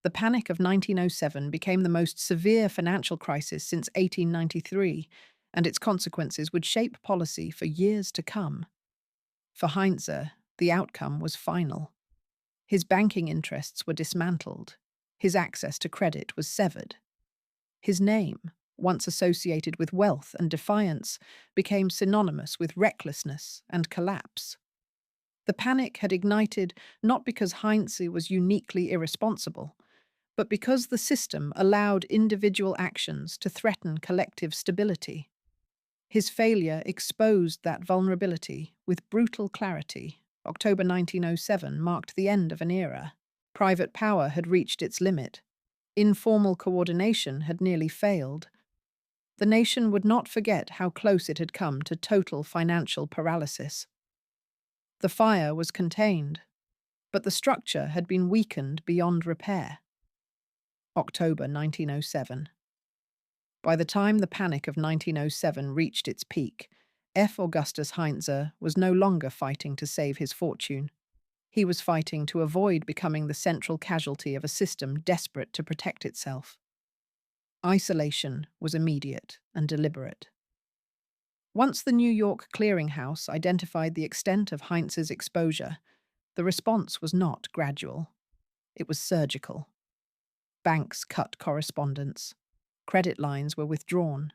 The Panic of 1907 became the most severe financial crisis since 1893, and its consequences would shape policy for years to come. For Heinze, the outcome was final. His banking interests were dismantled. His access to credit was severed. His name, once associated with wealth and defiance, became synonymous with recklessness and collapse. The panic had ignited not because Heinze was uniquely irresponsible, but because the system allowed individual actions to threaten collective stability. His failure exposed that vulnerability with brutal clarity. October 1907 marked the end of an era. Private power had reached its limit. Informal coordination had nearly failed. The nation would not forget how close it had come to total financial paralysis. The fire was contained, but the structure had been weakened beyond repair. October 1907. By the time the Panic of 1907 reached its peak, Augustus Heinze was no longer fighting to save his fortune. He was fighting to avoid becoming the central casualty of a system desperate to protect itself. Isolation was immediate and deliberate. Once the New York clearinghouse identified the extent of Heinze's exposure, the response was not gradual. It was surgical. Banks cut correspondence. Credit lines were withdrawn.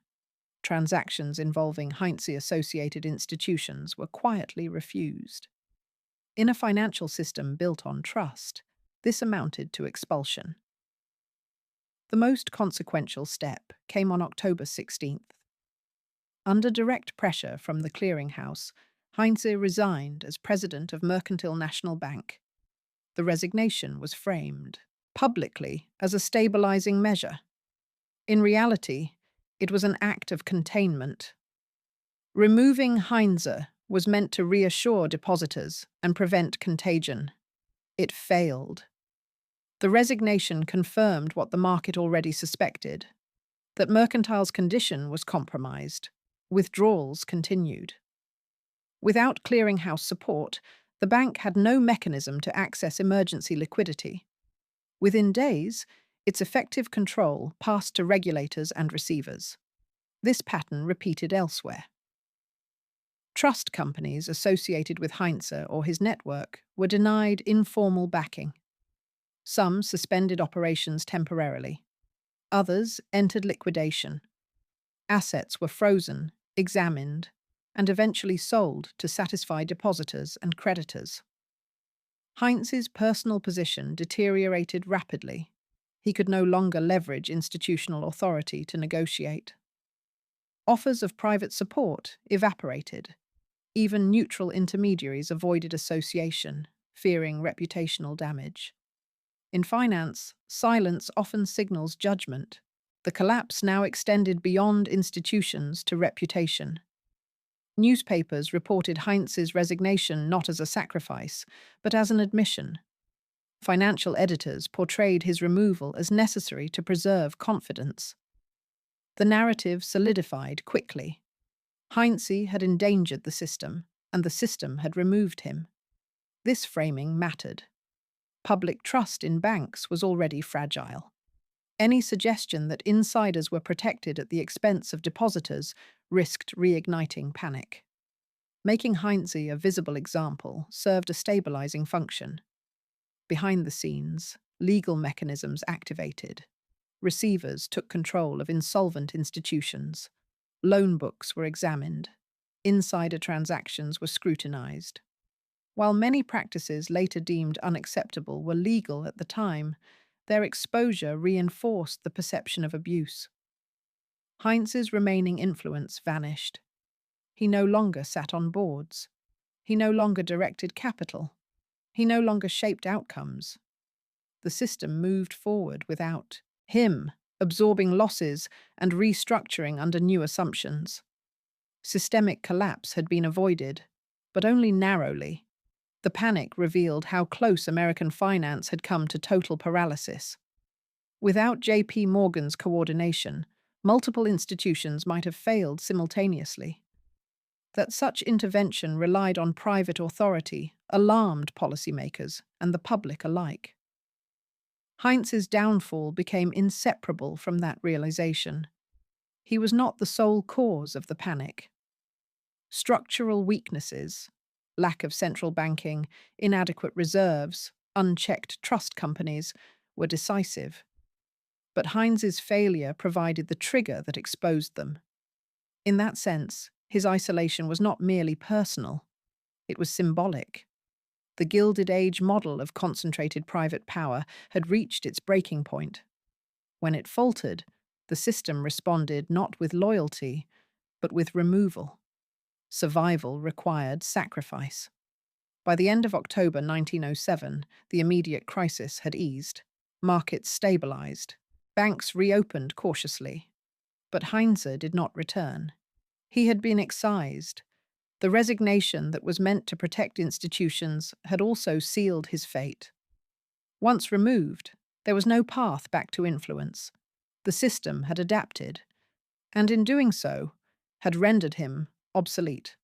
Transactions involving Heinze-associated institutions were quietly refused. In a financial system built on trust, this amounted to expulsion. The most consequential step came on October 16th. Under direct pressure from the clearinghouse, Heinze resigned as president of Mercantile National Bank. The resignation was framed publicly as a stabilizing measure. In reality, it was an act of containment. Removing Heinze was meant to reassure depositors and prevent contagion. It failed. The resignation confirmed what the market already suspected, that Mercantile's condition was compromised. Withdrawals continued. Without clearinghouse support, the bank had no mechanism to access emergency liquidity. Within days, its effective control passed to regulators and receivers. This pattern repeated elsewhere. Trust companies associated with Heinze or his network were denied informal backing. Some suspended operations temporarily. Others entered liquidation. Assets were frozen, examined, and eventually sold to satisfy depositors and creditors. Heinze's personal position deteriorated rapidly. He could no longer leverage institutional authority to negotiate. Offers of private support evaporated. Even neutral intermediaries avoided association, fearing reputational damage. In finance, silence often signals judgment. The collapse now extended beyond institutions to reputation. Newspapers reported Heinze's resignation not as a sacrifice, but as an admission. Financial editors portrayed his removal as necessary to preserve confidence. The narrative solidified quickly. Heinze had endangered the system, and the system had removed him. This framing mattered. Public trust in banks was already fragile. Any suggestion that insiders were protected at the expense of depositors risked reigniting panic. Making Heinze a visible example served a stabilizing function. Behind the scenes, legal mechanisms activated. Receivers took control of insolvent institutions. Loan books were examined. Insider transactions were scrutinized. While many practices later deemed unacceptable were legal at the time, their exposure reinforced the perception of abuse. Heinze's remaining influence vanished. He no longer sat on boards. He no longer directed capital. He no longer shaped outcomes. The system moved forward without him, absorbing losses and restructuring under new assumptions. Systemic collapse had been avoided, but only narrowly. The panic revealed how close American finance had come to total paralysis. Without J.P. Morgan's coordination, multiple institutions might have failed simultaneously. That such intervention relied on private authority alarmed policymakers and the public alike. Heinze's downfall became inseparable from that realization. He was not the sole cause of the panic. Structural weaknesses, lack of central banking, inadequate reserves, unchecked trust companies were decisive. But Heinze's failure provided the trigger that exposed them. In that sense, his isolation was not merely personal, it was symbolic. The Gilded Age model of concentrated private power had reached its breaking point. When it faltered, the system responded not with loyalty, but with removal. Survival required sacrifice. By the end of October 1907, the immediate crisis had eased. Markets stabilized. Banks reopened cautiously. But Heinze did not return. He had been excised. The resignation that was meant to protect institutions had also sealed his fate. Once removed, there was no path back to influence. The system had adapted, and in doing so, had rendered him obsolete.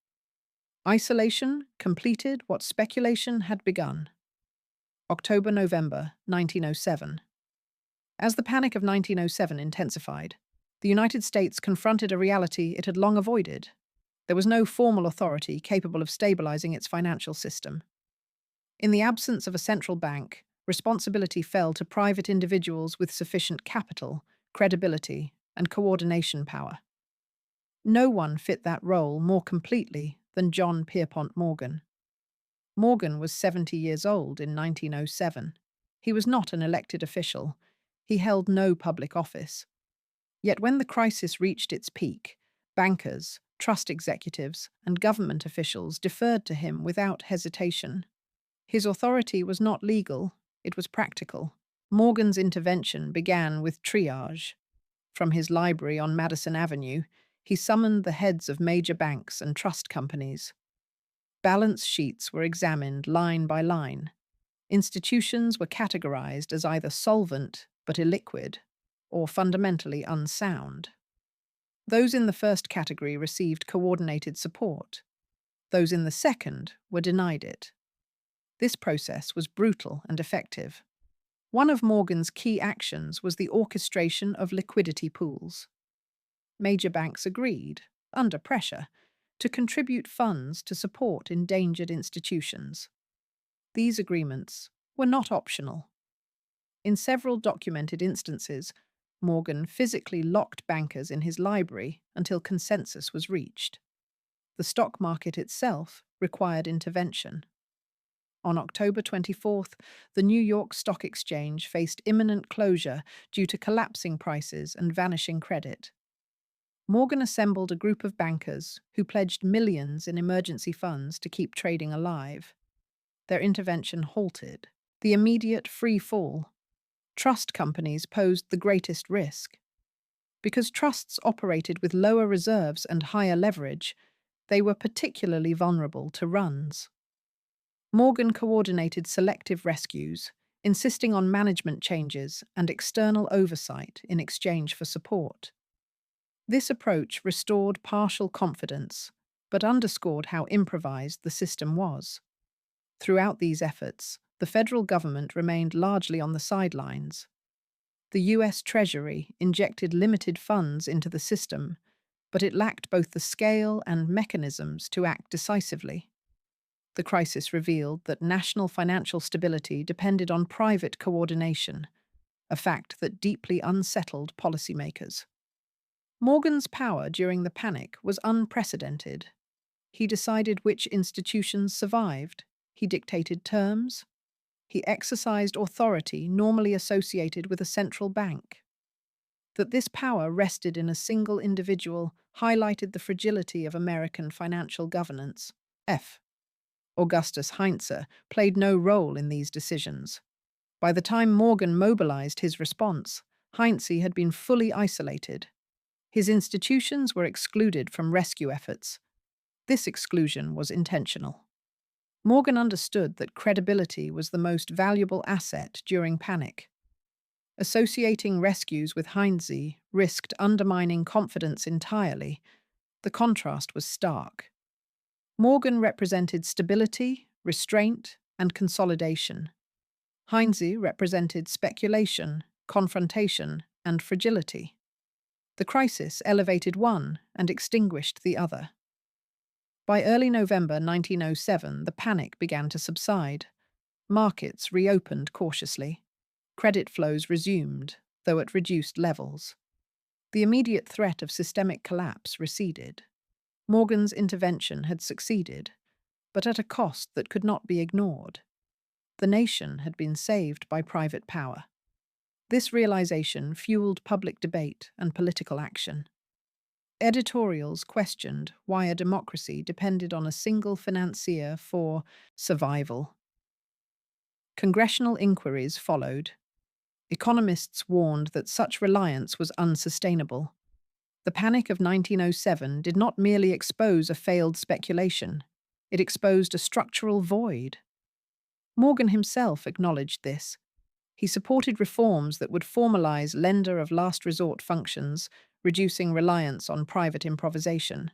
Isolation completed what speculation had begun. October-November 1907. As the panic of 1907 intensified, the United States confronted a reality it had long avoided. There was no formal authority capable of stabilizing its financial system. In the absence of a central bank, responsibility fell to private individuals with sufficient capital, credibility, and coordination power. No one fit that role more completely than John Pierpont Morgan. Morgan was 70 years old in 1907. He was not an elected official. He held no public office. Yet when the crisis reached its peak, bankers, trust executives, and government officials deferred to him without hesitation. His authority was not legal, it was practical. Morgan's intervention began with triage. From his library on Madison Avenue, he summoned the heads of major banks and trust companies. Balance sheets were examined line by line. Institutions were categorized as either solvent but illiquid, or fundamentally unsound. Those in the first category received coordinated support. Those in the second were denied it. This process was brutal and effective. One of Morgan's key actions was the orchestration of liquidity pools. Major banks agreed, under pressure, to contribute funds to support endangered institutions. These agreements were not optional. In several documented instances, Morgan physically locked bankers in his library until consensus was reached. The stock market itself required intervention. On October 24th, the New York Stock Exchange faced imminent closure due to collapsing prices and vanishing credit. Morgan assembled a group of bankers who pledged millions in emergency funds to keep trading alive. Their intervention halted the immediate free fall. Trust companies posed the greatest risk. Because trusts operated with lower reserves and higher leverage, they were particularly vulnerable to runs. Morgan coordinated selective rescues, insisting on management changes and external oversight in exchange for support. This approach restored partial confidence, but underscored how improvised the system was. Throughout these efforts, the federal government remained largely on the sidelines. The US Treasury injected limited funds into the system, but it lacked both the scale and mechanisms to act decisively. The crisis revealed that national financial stability depended on private coordination, a fact that deeply unsettled policymakers. Morgan's power during the panic was unprecedented. He decided which institutions survived. He dictated terms. He exercised authority normally associated with a central bank. That this power rested in a single individual highlighted the fragility of American financial governance. Augustus Heinze played no role in these decisions. By the time Morgan mobilized his response, Heinze had been fully isolated. His institutions were excluded from rescue efforts. This exclusion was intentional. Morgan understood that credibility was the most valuable asset during panic. Associating rescues with Heinze risked undermining confidence entirely. The contrast was stark. Morgan represented stability, restraint, and consolidation. Heinze represented speculation, confrontation, and fragility. The crisis elevated one and extinguished the other. By early November 1907, the panic began to subside. Markets reopened cautiously. Credit flows resumed, though at reduced levels. The immediate threat of systemic collapse receded. Morgan's intervention had succeeded, but at a cost that could not be ignored. The nation had been saved by private power. This realization fueled public debate and political action. Editorials questioned why a democracy depended on a single financier for survival. Congressional inquiries followed. Economists warned that such reliance was unsustainable. The panic of 1907 did not merely expose a failed speculation, it exposed a structural void. Morgan himself acknowledged this. He supported reforms that would formalize lender of last resort functions, reducing reliance on private improvisation.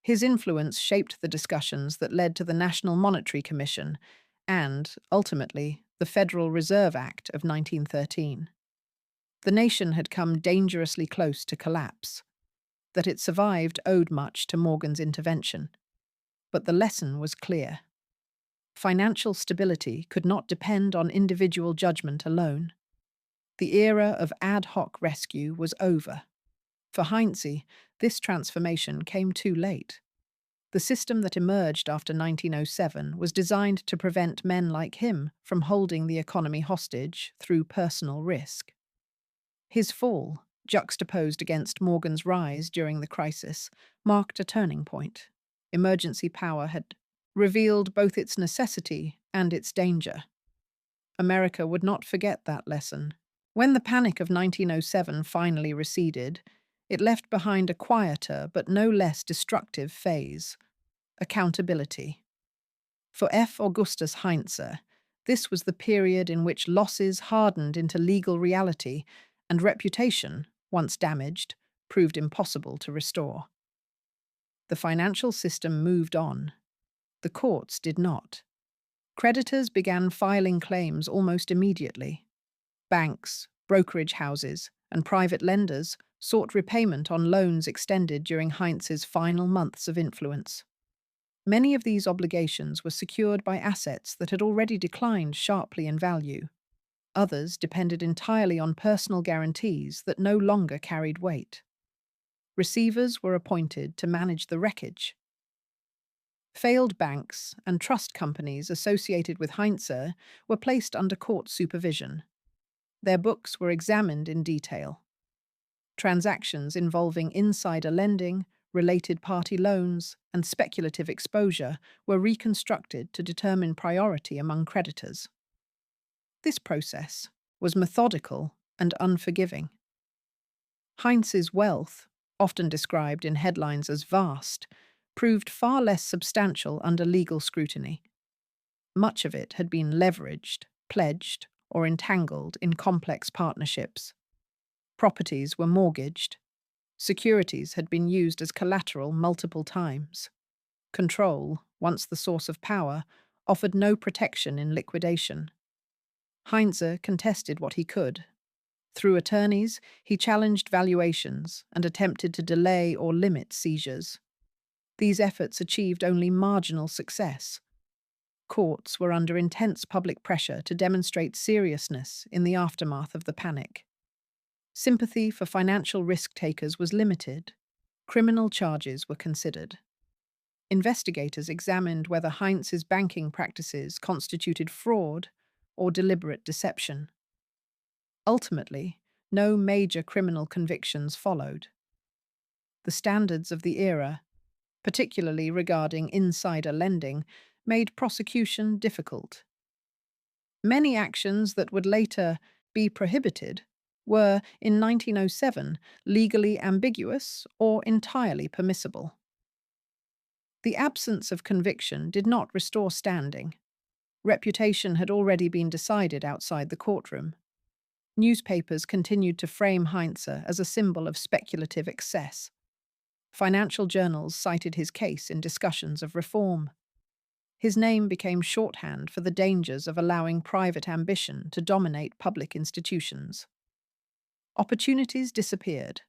His influence shaped the discussions that led to the National Monetary Commission and, ultimately, the Federal Reserve Act of 1913. The nation had come dangerously close to collapse. That it survived owed much to Morgan's intervention. But the lesson was clear. Financial stability could not depend on individual judgment alone. The era of ad hoc rescue was over. For Heinze, this transformation came too late. The system that emerged after 1907 was designed to prevent men like him from holding the economy hostage through personal risk. His fall, juxtaposed against Morgan's rise during the crisis, marked a turning point. Emergency power had revealed both its necessity and its danger. America would not forget that lesson. When the panic of 1907 finally receded, it left behind a quieter but no less destructive phase: accountability. For Augustus Heinze, this was the period in which losses hardened into legal reality and reputation, once damaged, proved impossible to restore. The financial system moved on. The courts did not. Creditors began filing claims almost immediately. Banks, brokerage houses, and private lenders sought repayment on loans extended during Heinze's final months of influence. Many of these obligations were secured by assets that had already declined sharply in value. Others depended entirely on personal guarantees that no longer carried weight. Receivers were appointed to manage the wreckage. Failed banks and trust companies associated with Heinze were placed under court supervision. Their books were examined in detail. Transactions involving insider lending, related party loans, and speculative exposure were reconstructed to determine priority among creditors. This process was methodical and unforgiving. Heinze's wealth, often described in headlines as vast, proved far less substantial under legal scrutiny. Much of it had been leveraged, pledged, or entangled in complex partnerships. Properties were mortgaged. Securities had been used as collateral multiple times. Control, once the source of power, offered no protection in liquidation. Heinze contested what he could. Through attorneys, he challenged valuations and attempted to delay or limit seizures. These efforts achieved only marginal success. Courts were under intense public pressure to demonstrate seriousness in the aftermath of the panic. Sympathy for financial risk-takers was limited. Criminal charges were considered. Investigators examined whether Heinze's banking practices constituted fraud or deliberate deception. Ultimately, no major criminal convictions followed. The standards of the era, particularly regarding insider lending, made prosecution difficult. Many actions that would later be prohibited were, in 1907, legally ambiguous or entirely permissible. The absence of conviction did not restore standing. Reputation had already been decided outside the courtroom. Newspapers continued to frame Heinze as a symbol of speculative excess. Financial journals cited his case in discussions of reform. His name became shorthand for the dangers of allowing private ambition to dominate public institutions. Opportunities disappeared.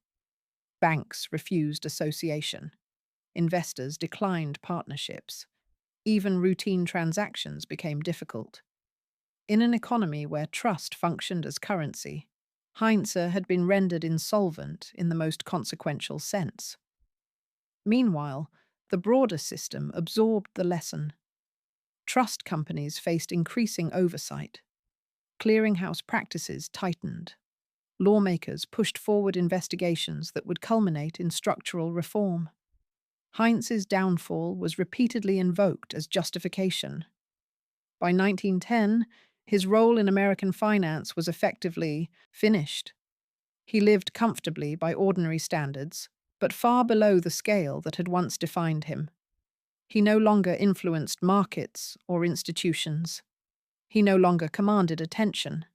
Banks refused association. Investors declined partnerships. Even routine transactions became difficult. In an economy where trust functioned as currency, Heinze had been rendered insolvent in the most consequential sense. Meanwhile, the broader system absorbed the lesson. Trust companies faced increasing oversight. Clearinghouse practices tightened. Lawmakers pushed forward investigations that would culminate in structural reform. Heinze's downfall was repeatedly invoked as justification. By 1910, his role in American finance was effectively finished. He lived comfortably by ordinary standards, but far below the scale that had once defined him. He no longer influenced markets or institutions. He no longer commanded attention.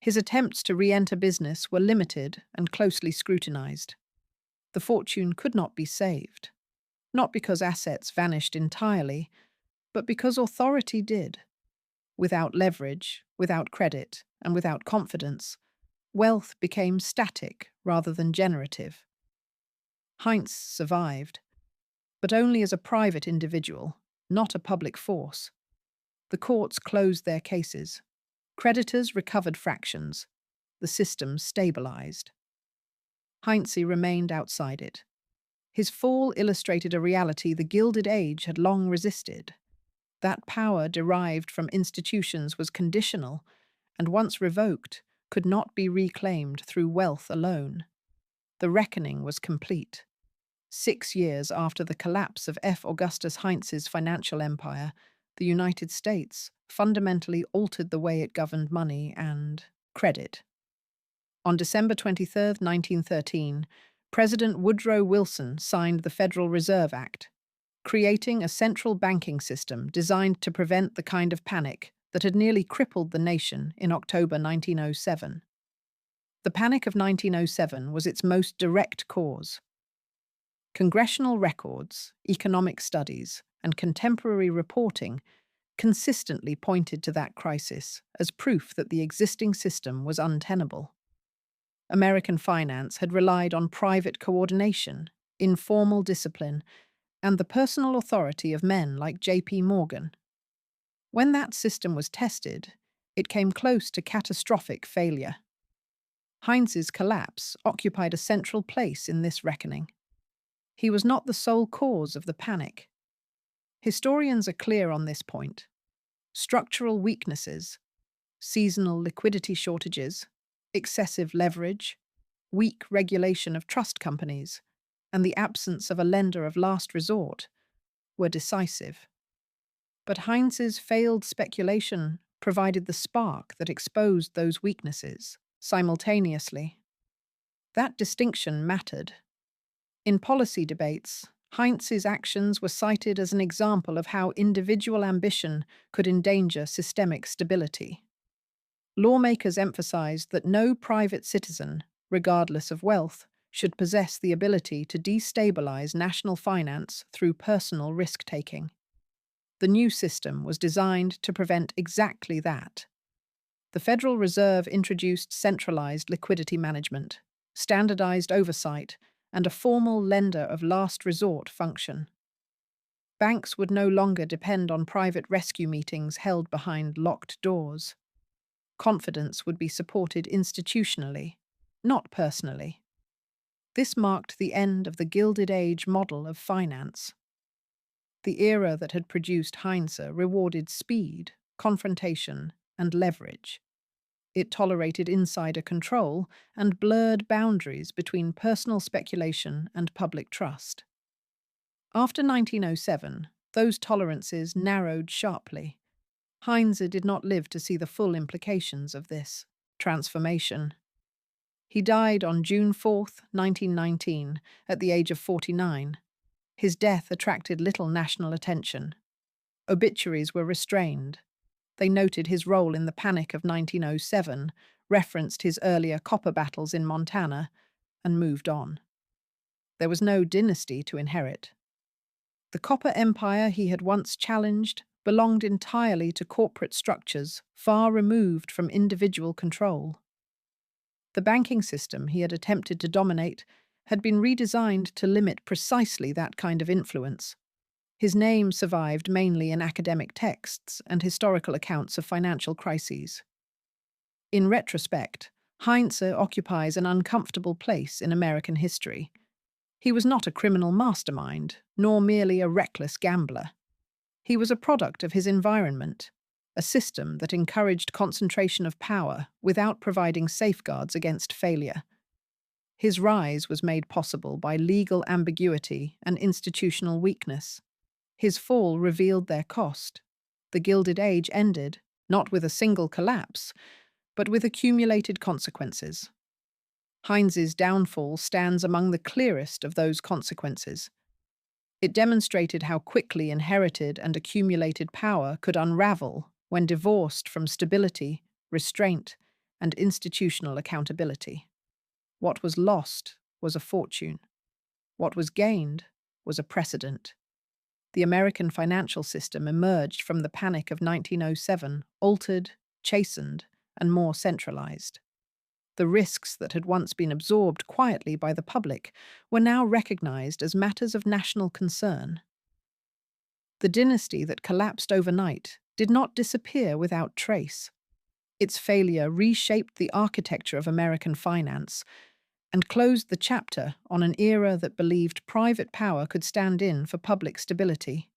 His attempts to re-enter business were limited and closely scrutinized. The fortune could not be saved, not because assets vanished entirely, but because authority did. Without leverage, without credit, and without confidence, wealth became static rather than generative. Heinze survived, but only as a private individual, not a public force. The courts closed their cases. Creditors recovered fractions. The system stabilized. Heinze remained outside it. His fall illustrated a reality the Gilded Age had long resisted. That power derived from institutions was conditional, and once revoked, could not be reclaimed through wealth alone. The reckoning was complete. 6 years after the collapse of Augustus Heinze's financial empire, the United States fundamentally altered the way it governed money and credit. On December 23, 1913, President Woodrow Wilson signed the Federal Reserve Act, creating a central banking system designed to prevent the kind of panic that had nearly crippled the nation in October 1907. The Panic of 1907 was its most direct cause. Congressional records, economic studies, and contemporary reporting consistently pointed to that crisis as proof that the existing system was untenable. American finance had relied on private coordination, informal discipline, and the personal authority of men like J.P. Morgan. When that system was tested, it came close to catastrophic failure. Heinze's collapse occupied a central place in this reckoning. He was not the sole cause of the panic. Historians are clear on this point. Structural weaknesses, seasonal liquidity shortages, excessive leverage, weak regulation of trust companies, and the absence of a lender of last resort were decisive. But Heinze's failed speculation provided the spark that exposed those weaknesses simultaneously. That distinction mattered. In policy debates, Heinze's actions were cited as an example of how individual ambition could endanger systemic stability. Lawmakers emphasized that no private citizen, regardless of wealth, should possess the ability to destabilize national finance through personal risk-taking. The new system was designed to prevent exactly that. The Federal Reserve introduced centralized liquidity management, standardized oversight, and a formal lender of last resort function. Banks would no longer depend on private rescue meetings held behind locked doors. Confidence would be supported institutionally, not personally. This marked the end of the Gilded Age model of finance. The era that had produced Heinze rewarded speed, confrontation, and leverage. It tolerated insider control and blurred boundaries between personal speculation and public trust. After 1907, those tolerances narrowed sharply. Heinze did not live to see the full implications of this transformation. He died on June 4, 1919, at the age of 49. His death attracted little national attention. Obituaries were restrained. They noted his role in the Panic of 1907, referenced his earlier copper battles in Montana, and moved on. There was no dynasty to inherit. The copper empire he had once challenged belonged entirely to corporate structures far removed from individual control. The banking system he had attempted to dominate had been redesigned to limit precisely that kind of influence. His name survived mainly in academic texts and historical accounts of financial crises. In retrospect, Heinze occupies an uncomfortable place in American history. He was not a criminal mastermind, nor merely a reckless gambler. He was a product of his environment, a system that encouraged concentration of power without providing safeguards against failure. His rise was made possible by legal ambiguity and institutional weakness. His fall revealed their cost. The Gilded Age ended, not with a single collapse, but with accumulated consequences. Heinze's downfall stands among the clearest of those consequences. It demonstrated how quickly inherited and accumulated power could unravel when divorced from stability, restraint, and institutional accountability. What was lost was a fortune. What was gained was a precedent. The American financial system emerged from the Panic of 1907, altered, chastened, and more centralized. The risks that had once been absorbed quietly by the public were now recognized as matters of national concern. The dynasty that collapsed overnight did not disappear without trace. Its failure reshaped the architecture of American finance and closed the chapter on an era that believed private power could stand in for public stability.